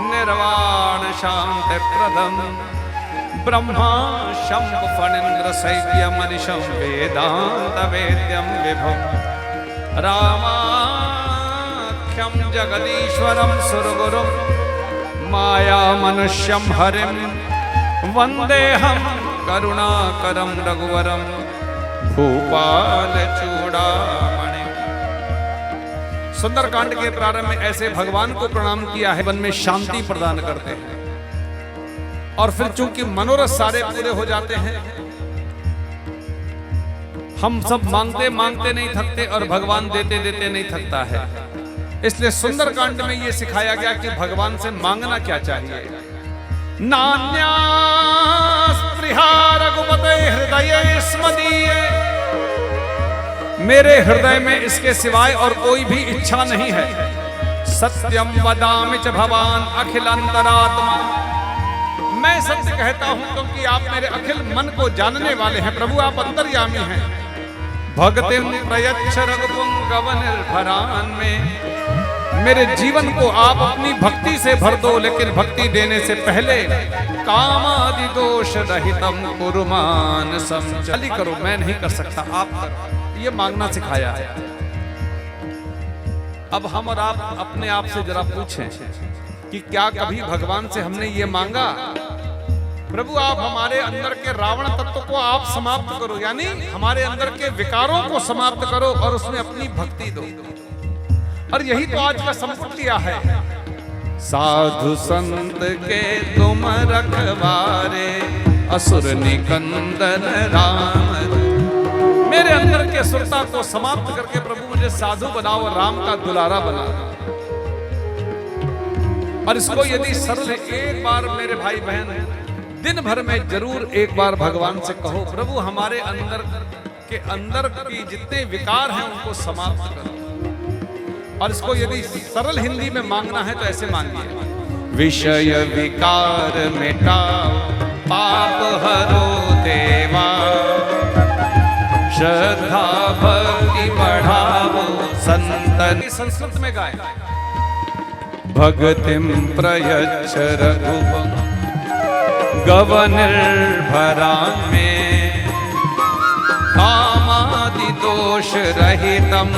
निर्वाण शांति प्रदम, ब्रह्मा शंभ फणींद्र सैद्य मनिषं, वेदांत वेद्यम विभुम, रामाख्यम जगदीश्वरम सुरगुरुम, माया मनुष्यम हरिम वंदे हम करुणाकरम रघुवरम भूपाल चूड़ामणि। सुंदरकांड के प्रारंभ में ऐसे भगवान को प्रणाम किया है, वन में शांति प्रदान करते हैं। और फिर चूंकि मनोरथ सारे पूरे हो जाते हैं, हम सब मांगते मांगते नहीं थकते और भगवान देते देते नहीं थकता है। इसलिए सुंदरकांड में यह सिखाया गया कि भगवान से मांगना क्या चाहिए। नान्या स्पृहा रघुपते हृदये स्मदीये, मेरे हृदय में इसके सिवाय और कोई भी इच्छा नहीं है। सत्यम वदामि च भवान अखिलांतरात्मा, मैं सत्य कहता हूं क्योंकि आप मेरे अखिल मन को जानने वाले हैं। प्रभु आप अंतर्यामी हैं। भक्तिम प्रयच्छ रघुपुंगव निर्भरान में, मेरे जीवन को आप अपनी भक्ति से भर दो, लेकिन भक्ति देने से पहले कामादि दोष रहितम कुरुमान समझली करो, मैं नहीं कर सकता आप करो। ये मांगना सिखाया है। अब हम और आप अपने आप से जरा पूछें कि क्या कभी भगवान से हमने ये मांगा, प्रभु आप हमारे अंदर के रावण तत्व को आप समाप्त करो, यानी हमारे अंदर के विकारों को समाप्त करो और उसमें अपनी भक्ति दो। और यही तो आज का संकट लिया है। साधु संत के तुम रखवारे, असुर निकंदन राम, मेरे अंदर के असुरता को समाप्त करके प्रभु मुझे साधु बनाओ और राम का दुलारा बनाओ। और इसको यदि सरल एक बार मेरे भाई बहन दिन भर में जरूर एक बार भगवान से कहो, प्रभु हमारे अंदर की जितने विकार हैं उनको समाप्त करो। और इसको यदि सरल हिंदी में मांगना है तो ऐसे मांगिए, विषय विकार मिटाओ पाप हरो देवा, श्रद्धा भक्ति बढ़ाओ संतन। संस्कृत में गाए, भक्तिम प्रयच्छ रघुपंगव निर्भरान में, कामादि दोष रहितम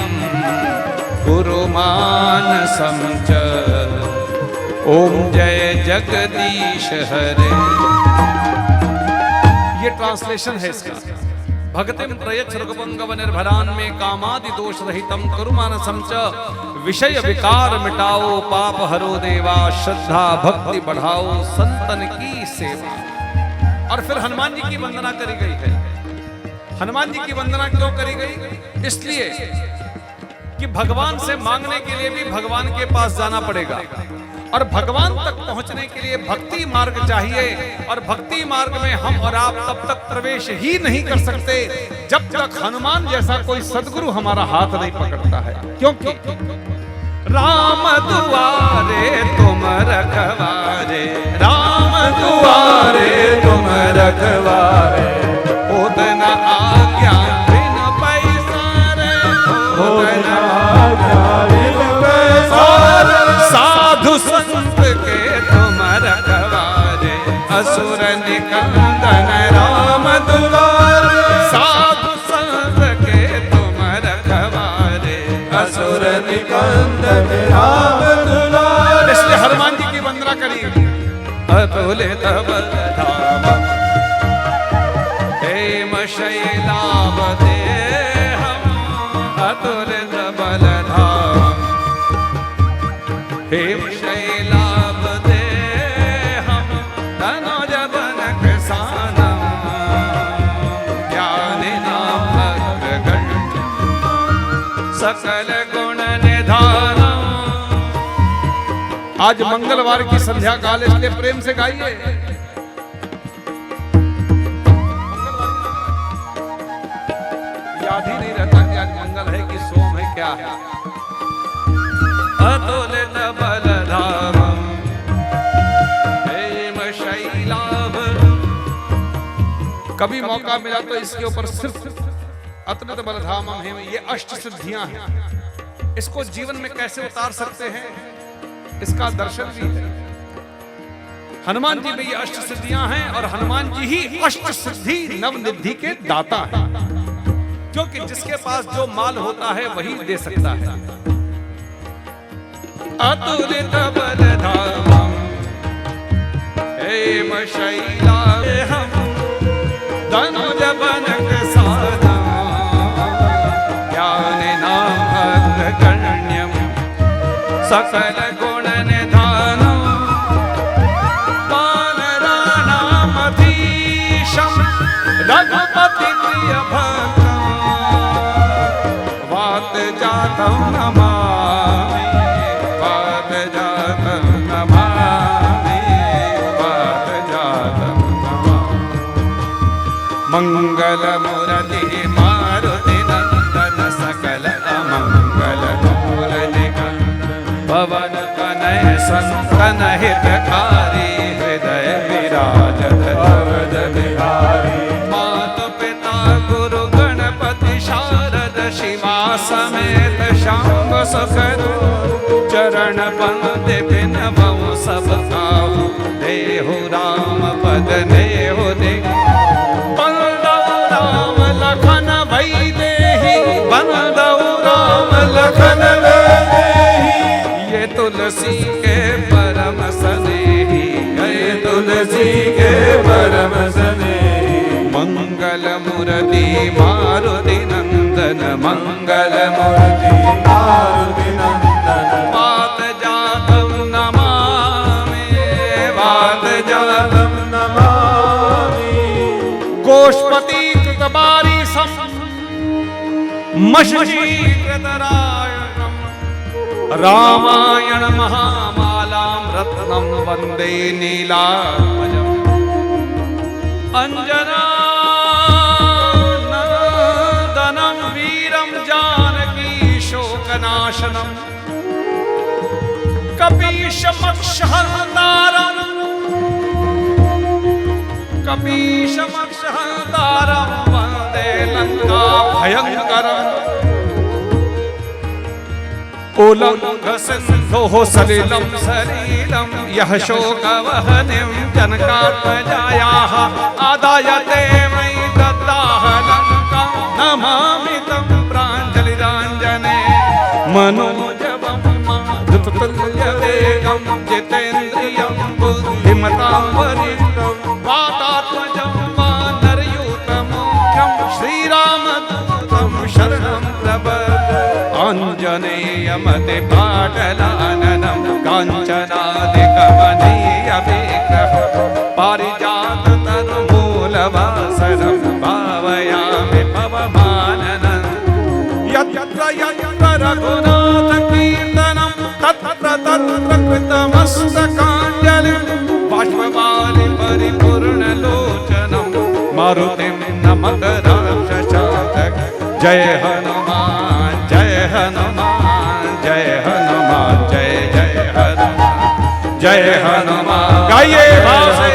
कुरुमान समच, ओम जय जगदीश हरे। ये ट्रांसलेशन है इसका। भक्तिम प्रयच्छ रघुपुंगव निर्भरान में, कामादि दोष रहितम कुरुमान समच, विषय विकार मिटाओ पाप हरो देवा, श्रद्धा भक्ति बढ़ाओ संतन की सेवा। और फिर हनुमान जी की वंदना करी गई है। हनुमान जी की वंदना क्यों करी गई? इसलिए कि भगवान से मांगने के लिए भी भगवान के पास जाना पड़ेगा, और भगवान तक पहुंचने के लिए भक्ति मार्ग चाहिए। और भक्ति मार्ग में हम और आप तब तक प्रवेश ही नहीं कर सकते जब तक हनुमान जैसा कोई सद्गुरु हमारा हाथ नहीं पकड़ता है। क्योंकि राम दुआरे तुम रखवारे, राम दुआरे तुम रखवारे, उतना आज्ञा बिन पैसारे, उतना आज्ञा बिन पैसारे, साधु संत के तुम रखवारे, असुर निकंदन राम दुलारे, साधु संत के तुम रखवारे, असुर निकंदन राम दुलारे। इसलिए हनुमान जी की वंदना करी, अतुलित बलधाम हेम शैलाभ देहम, अतुलित बलधाम हेम शैलाभ देहम, तनोज बनक सानम, ज्ञानिनाम अग्रगण्य सकल गुण निधानम। आज मंगलवार की संध्या काल, इसलिए प्रेम से गाइए। याद ही नहीं रहता कि आज मंगल है कि सोम है, क्या है। अतुलित बलधामम हेम शैलाभ। कभी मौका मिला तो इसके ऊपर सिर्फ अतुलित बलधामम हेम, ये अष्ट सिद्धियां हैं। इसको जीवन में कैसे उतार सकते हैं, इसका दर्शन भी है। हनुमान जी में ये अष्ट सिद्धियां हैं, और हनुमान जी ही अष्ट सिद्धि नवनिधि के दाता हैं। क्योंकि जिसके पास जो माल होता है वही दे सकता है। अतुलित बलधामम हेम शैला हम धनुज बनक साधा ज्ञान नाम अग्रगण्यम सकल गुण निधान वानराणामधीशं रघुपति प्रिय भक्त वात जातं नमामि वात जातं नमामि वात जातं नमामि मंगल मुरली मारुति नंदन सकल अमंगल मूल निकंदन पवन तनय संतन हितकारी हृदय विराजत अवध बिहारी मातु पिता गुरु गणपति शारद शिवा समेत शांब सुखदो चरण बंदे बिनवऊ सब काहू देहु राम पद नेहु दे बंदऊ राम लखन भई देहि बंदऊ राम लखन भई देहि ये तुलसी के परम स्नेही ये तुलसी के परम स्नेही मंगल मुरली मारुति नंदन मंगल मुरली मारुति नंदन वात जातं नमामि वात जातं नमामि गोष्पति कृतबारी सम मशीकृतरायणं रामायण महामालां रत्नं वन्दे नीलात्मजम् अंजनानन्दनं वीरं जानकी शोकनाशनं कपीशमक्षहन्तारं वन्दे लंका भयंकरम् उल्लंघ सिन्धोः सलिलं सलीलं यः शोकवहनिं जनकात्मजायाः आदायते मयि दत्ताः लङ्कां नमामि तं प्राञ्जलिराञ्जने मनोजवं मारुततुल्यवेगं जितेन्द्रियं बुद्धिमतां वरिष्ठं वातात्मजं वानरयूतमुख्यं श्रीरामदूतं शरणं प्रपद्ये आञ्जनेयमतिपाटलाननं काञ्चनादिकमनीयविग्रहं पारिजाततरुमूलवासनं भावयामि पवमाननं यत्र यत्र रघुनाथकीर्तनं तत्र तत्र कृतमस्तकाञ्जलिं बाष्पवारिं परिपूर्णलोचनं मारुतिं नमत राक्षसान्तकं जय हनुमान जय हनुमान जय हनुमान जय जय हनुमान जय हनुमान गाइए भाव से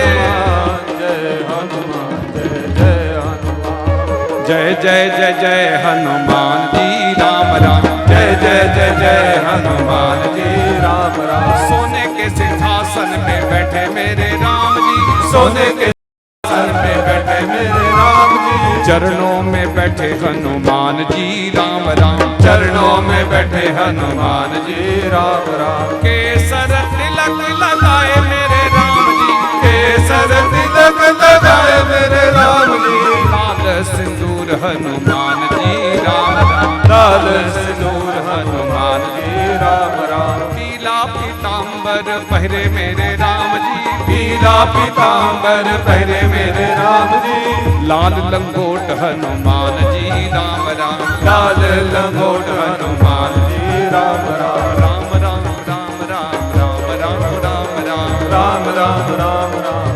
जय हनुमान जय जय हनुमान जय जय जय जय हनुमान जी राम राम जय जय जय जय हनुमान जी राम राम सोने के सिंहासन पे बैठे मेरे राम जी सोने के सिंहासन पे बैठे मेरे राम जी चरणों में बैठे हनुमान जी राम राम चरणों में बैठे हनुमान जी राम राम केसर तिलक लगाए मेरे राम जी केसर तिलक लगाए मेरे राम जी लाल सिंदूर हनुमान जी राम राम लाल सिंदूर हनुमान जी राम राम पीला पीतांबर पहरे मेरे राम जी पीला पीतांबर पहरे मेरे राम जी लाल लंगोट हनुमान जी राम राम लाल लंगोट हनुमान जी राम राम राम राम राम राम राम राम राम राम राम राम राम राम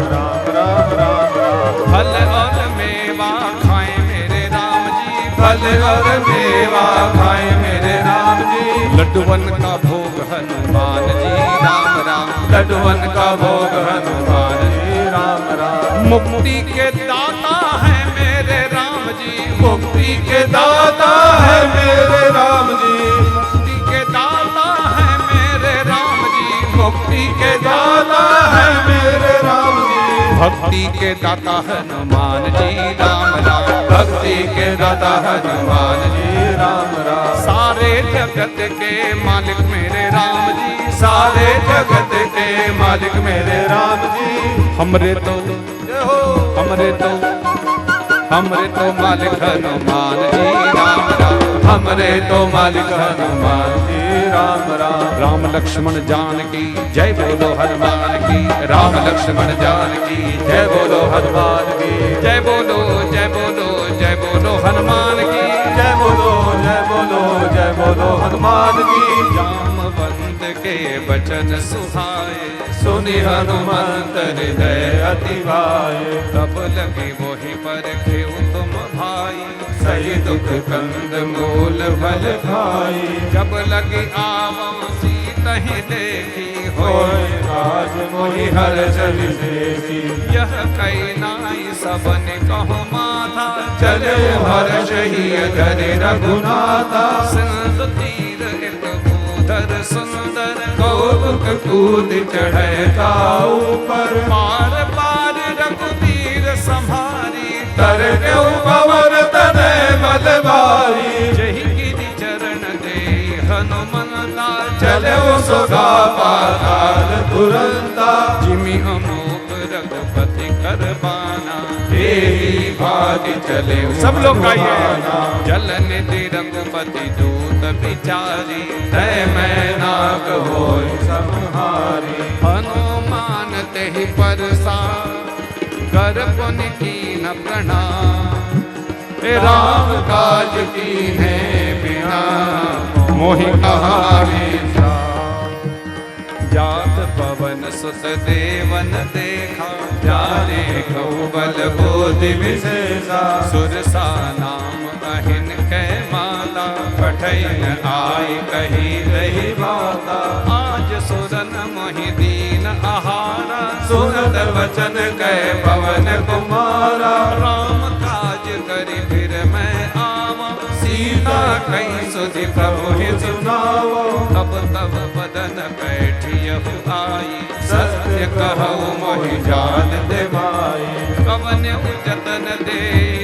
राम राम राम फल और मेवा खाए मेरे राम जी फल और मेवा खाए मेरे राम जी लड्डुवन का भोग हनुमान जी राम राम लड्डुवन का भोग हनुमान जी राम राम मुक्ति के दाता है मेरे राम जी मुक्ति के दाता है मेरे राम जी मुक्ति के दाता है मेरे राम जी मुक्ति के दाता है मेरे राम जी भक्ति के दाता हनुमान जी राम राम, भक्ति के दाता हनुमान जी राम राम, सारे जगत के मालिक मेरे राम जी, सारे जगत के मालिक मेरे राम जी, हमरे तो जय हो हमरे तो मालिक हनुमान जी राम राम, हमरे तो मालिक हनुमान जी राम राम, राम लक्ष्मण जानकी जय बोलो हनुमान की, राम लक्ष्मण जानकी जय बोलो हनुमान की, जय बोलो जय बोलो जय बोलो हनुमान की, जय बोलो जय बोलो जय बोलो हनुमान की, जामवंत के वचन सुहाए, सुनि हनुमंत हृदय अति भाए, तब लगे मोहि पर खेऊ तुम भाई, सही दुख कंद मूल फल खाई, जब लगे आवम सीतहि देखी होय होय राज मोहि हर्ष विशेषी, यह कई नाई सबन कहो माथा, चले हर्ष ही धरि रघुनाथा, सिंधु तीर एक भूधर सुंदर, कौतुक कूद चढ़े ताऊ पर, पार पार रघुवीर संभारी, तर क्यों पवन तने बलवारी, जही गिरि चरण दे हनुमंता, चले सुगा पाताल तुरंता, जिमि अमोघ रघुपति कर बाना, तेरी भाति चले सब लोग गाइए, जल निधि रघुपति दूत बिचारी, तय मैं नाग होय संहारी, हनुमान तेहि परसा कर पुन कीन प्रणाम, राम काज कीन्हे बिना मोहि कहा विश्राम, जात पवन सुत देवन देखा, जाने कौ बल बोधि विशेषा, सुरसा नाम अहिन कै माता, पठैन आई कही रही माता, आज सुरन मोहि दीन आहारा, सुनत वचन कह पवन कुमारा, राम काज करि फिर मैं आवा, सीता कहीं सुधि प्रभु ही सुनावो, तब तब बदन बैठियहु आई, सत्य कहूँ मोहि जान दे माई, कवन जतन दे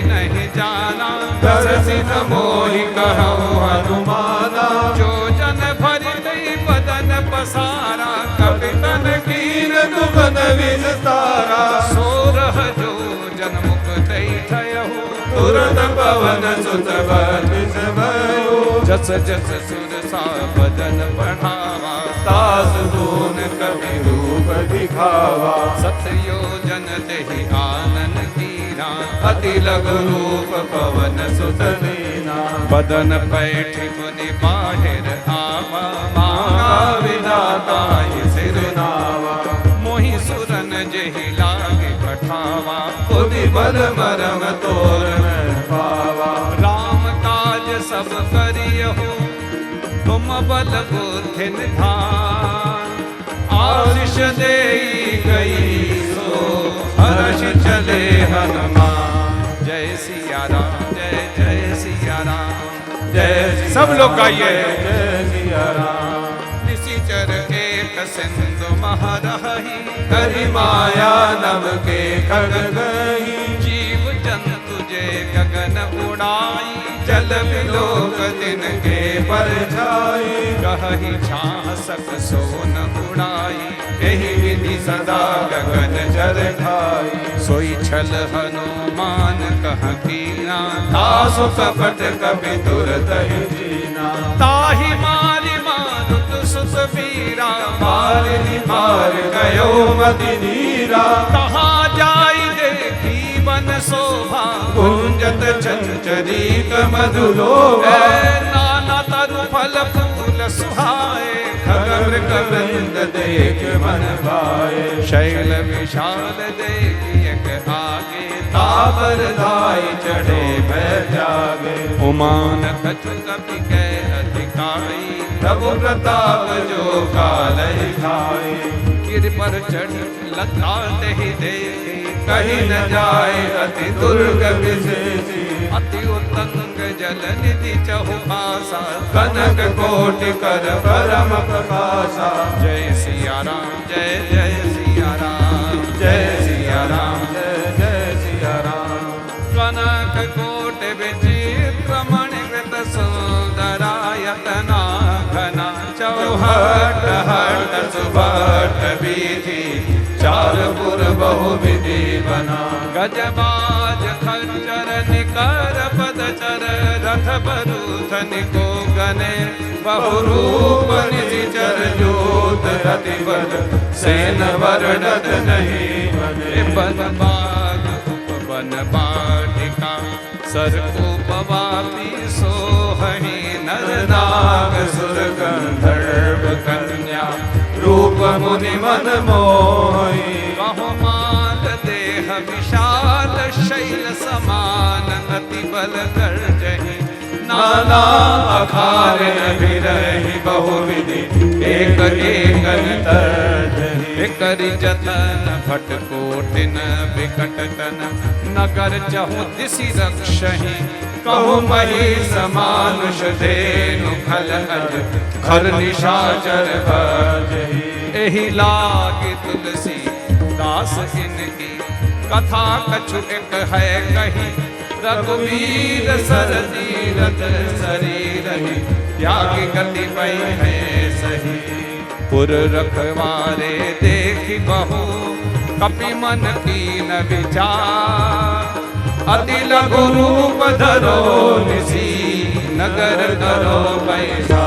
नहीं जाना, दरसि न मोहि कहूँ हनुमाना, जो जन भरि दई बदन पसारा, कपितन कीन तुमन विस्तारा, सोरह जो जन मुख दई थयहु, तुरत पवन सुत बंदिश भयो, जस जस सुरसा बदन बढ़ावा, दास दून कवि रूप दिखावा, सतयोजन देहि आनन कीरा, अति लघु रूप पवन सुत लीना, बदन बैठि मुनि बाहिर आवा, मांगा मांगा विधाता ही सिर नावा, मोहि सुरन जेहि लागे पठावा, खुदी बल मरम तोर में पावा, राम काज सब करियहु, तुम बल बुद्धि निधान, आशीष देई गई सो हर्ष चले हनुमान, जय सिया राम जय जय सिया राम, जय सब लोग गाइए, जय सिया राम, निशिचर एक सिंधु महरहि, करि माया नभ के खग गही, जीव जंतु जे गगन उड़ाई, जल विलोक दिन के पर छाई, कहि झांसक सोन उड़ाई, यही विधि सदा गगन जल खाई, सोई छल हनुमान कह कीना, तासु कपट कपि तुरत ही जीना, ताहि मारि मारुत सुत वीरा, मारिनि मार गयो मति नीरा, तहाँ जाई देखी बन शोभा, कुंजत चंचरीक मधुलोभा, नाना तरु फल फूल सुहाए, खगर कविंद देख मन भाए, शैल विशाल देखियक आगे, तापर धाई चढ़े भय जागे, उमान कछु कपि कै अधिकाई, प्रभु प्रताप जो काल खाए, गिर पर चढ़ लता दहि देखी, कहीं न जाए अति दुर्ग विशेषी, अति उत्तंग जल निधि चहुपासा, कनक कोटि कर परम प्रकाशा, जय सिया राम जय जय सिया राम, जय सिया राम बीथी, चार पुर बहु विधि बना। गजबाज खच्चर निकर पदचर, रथ बरूथन को गने, बहुरूप निचर जोत रति बल, सेन वर्णत नहीं बने। बनबाग उपवन बाटिका, सरको पवापी सोहहि, नर नाग सुर गंधर्व कन्या, रूप मुनि मन मोहि। कहो माल देह विशाल, शैल समान अति बल गर्जहि, नाना अखार बिरहि बहुविधि, एक एक तरजहि। करि जतन भट कोटिन विकट तन, नगर चहु दिसि रक्षहि, कहु मही समानुष धेनु खल अज, खर निशाचर भजहि। एहि लागे तुलसी दास इनकी, कथा कछु एक है कही, रघुवीर सर तीरथ शरीर, त्यागी गति पै है सही। पुर रखवारे देखि बहु, कपि मन कीन विचार, अति लघु रूप धरो निसी, नगर करो पैसा।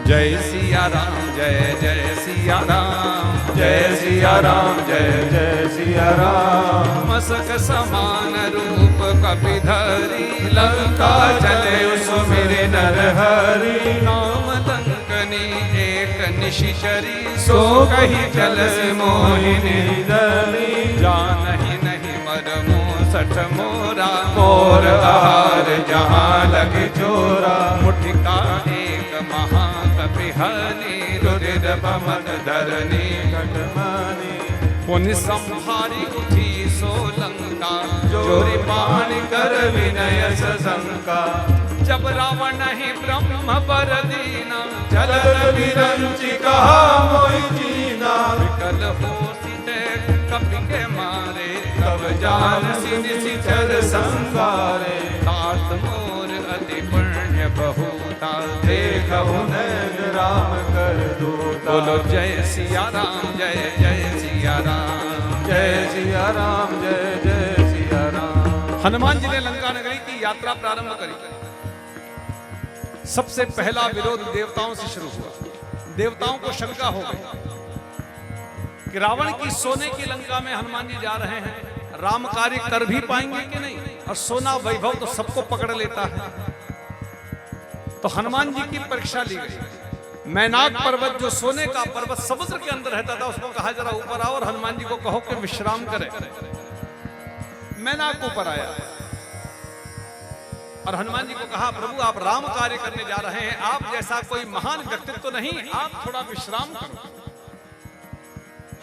जय सिया राम जय जय सिया राम, जय सिया राम जय जय सिया राम। मसक समान रूप कपिधरी, लंका चले सुमिरि नरहरि, नाम लंकनी एक निशिचरी, सो कही जलसि मोहिनी दरी। जानहि नहीं मरमो सठ मोरा, मोर आहार जहाँ लगे चोरा, मुठिका एक महाकपि हनि, रुधिर बमन धरनी घटमनि। पुनि संहारी उठी सो लंका, जोरि पानि कर विनय सशंका। जब रावण ही ब्रह्म पर दीना, जलद विरंचि कहा मोहि जीना। विकल होसिते कपि के मारे, तब जानसि निशिचर संगारे। तात मोर अति पुण्य बहुता, देखहु नैन राम कर दूता। बोलो जय सिया राम जय जय सिया राम, जय सिया राम जय जय सिया राम। हनुमान जी ने लंका नगरी की यात्रा प्रारंभ करी। सबसे पहला विरोध देवताओं से शुरू हुआ। देवताओं को शंका हो गई कि रावण की सोने की लंका में हनुमान जी जा रहे हैं, राम कार्य कर भी पाएंगे कि नहीं, और सोना वैभव तो सबको पकड़ लेता है। तो हनुमान जी की परीक्षा ली गई। मैनाक पर्वत जो सोने का पर्वत समुद्र के अंदर रहता था, उसको कहा जरा ऊपर आओ और हनुमान जी को कहो कि विश्राम करें। मैनाक ऊपर आया और हनुमान जी को कहा, प्रभु आप राम कार्य करने जा रहे हैं, आप जैसा कोई महान व्यक्तित्व तो नहीं, आप थोड़ा विश्राम करो।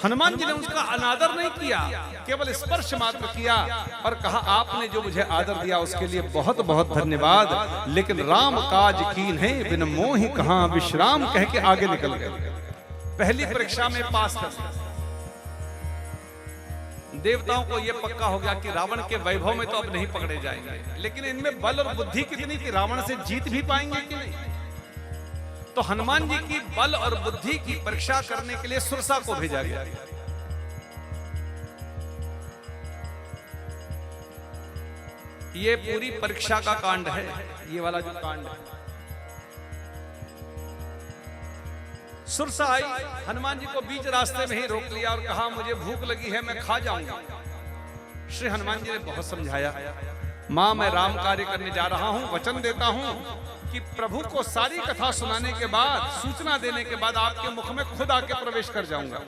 हनुमान जी ने उसका अनादर नहीं किया, केवल स्पर्श मात्र किया और कहा, आपने जो मुझे आदर दिया उसके लिए बहुत बहुत धन्यवाद, लेकिन राम काज कीन है, बिन मोहि कहां विश्राम, कह के आगे निकल गए। पहली परीक्षा में पास कर दिया। देवताओं को यह पक्का हो गया कि रावण के वैभव में तो अब नहीं पकड़े जाएंगे, लेकिन इनमें बल और बुद्धि कितनी कि रावण से जीत भी पाएंगे कि नहीं। तो हनुमान जी की बल और बुद्धि की परीक्षा करने के लिए सुरसा को भेजा गया। ये पूरी परीक्षा का कांड है, ये वाला जो कांड है। सुरसा आई, हनुमान जी को बीच रास्ते में ही रोक लिया और कहा, मुझे भूख लगी है, मैं खा जाऊंगा। श्री हनुमान जी ने बहुत समझाया, मां मैं राम कार्य करने जा रहा हूं, वचन देता हूं कि प्रभु को सारी कथा सुनाने के बाद, सूचना देने के बाद आपके मुख में खुद आके प्रवेश कर जाऊंगा।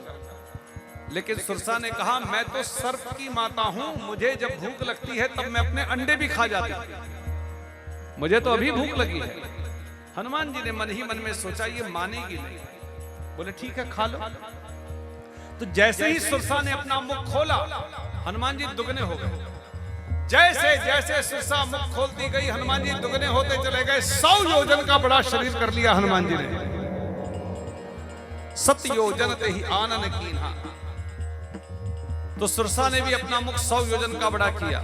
लेकिन सुरसा ने कहा, मैं तो सर्प की माता हूं, मुझे जब भूख लगती है तब मैं अपने अंडे भी खा जाती हूं, मुझे तो अभी भूख लगी है। हनुमान जी ने मन ही मन में सोचा, ये मानेगी नहीं। बोले ठीक है, खा लो। तो जैसे ही सुरसा ने अपना मुख खोला, हनुमान जी दुगने हो गए। जैसे जैसे सुरसा मुख खोलती गई, हनुमान जी दुगने होते चले गए। 100 योजन का बड़ा शरीर कर लिया हनुमान जी ने। 7 योजन ते ही आनन कीन्हा। तो सुरसा ने भी अपना मुख 100 योजन का बड़ा किया।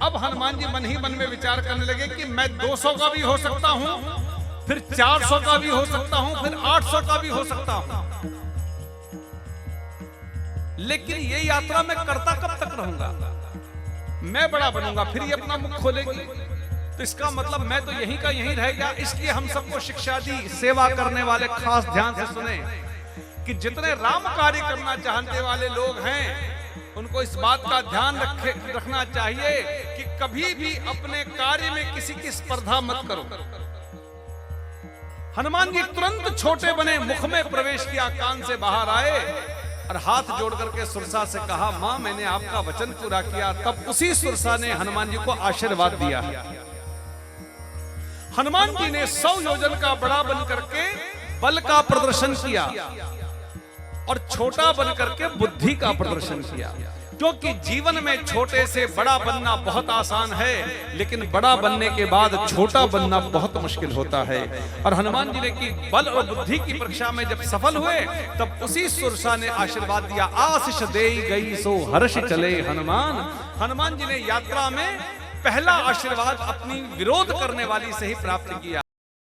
अब हनुमान जी मन ही मन में विचार करने लगे कि मैं 200 का भी हो सकता हूं, फिर 400 का भी हो सकता हूं, फिर 800 का भी हो सकता हूं। लेकिन ये यात्रा मैं करता कब तक रहूंगा? मैं बड़ा बनूंगा, फिर ये अपना मुख खोलेगी, तो इसका मतलब मैं तो यहीं का यहीं रह गया। इसलिए हम सबको शिक्षा दी, सेवा करने वाले खास ध्यान से सुने कि जितने राम कार्य करना चाहने वाले लोग हैं उनको इस बात का ध्यान रखना चाहिए कि कभी भी अपने कार्य में किसी की स्पर्धा मत करो। हनुमान जी तुरंत छोटे बने, मुख में प्रवेश किया, कान से बाहर आए और हाथ जोड़ करके सुरसा से कहा, मां मैंने आपका वचन पूरा किया। तब उसी सुरसा ने हनुमान जी को आशीर्वाद दिया। हनुमान जी ने 100 योजन का बड़ा बन करके बल का प्रदर्शन किया और छोटा बन करके बुद्धि का प्रदर्शन किया, क्योंकि जीवन में छोटे से बड़ा बनना बहुत आसान है, लेकिन बड़ा बनने के बाद छोटा बनना बहुत मुश्किल होता है। और हनुमान जी ने की बल और बुद्धि की परीक्षा में जब सफल हुए, तब उसी सुरसा ने आशीर्वाद दिया, आशीष देई गई सो हर्ष चले हनुमान। हनुमान जी ने यात्रा में पहला आशीर्वाद अपनी विरोध करने वाली से ही प्राप्त किया।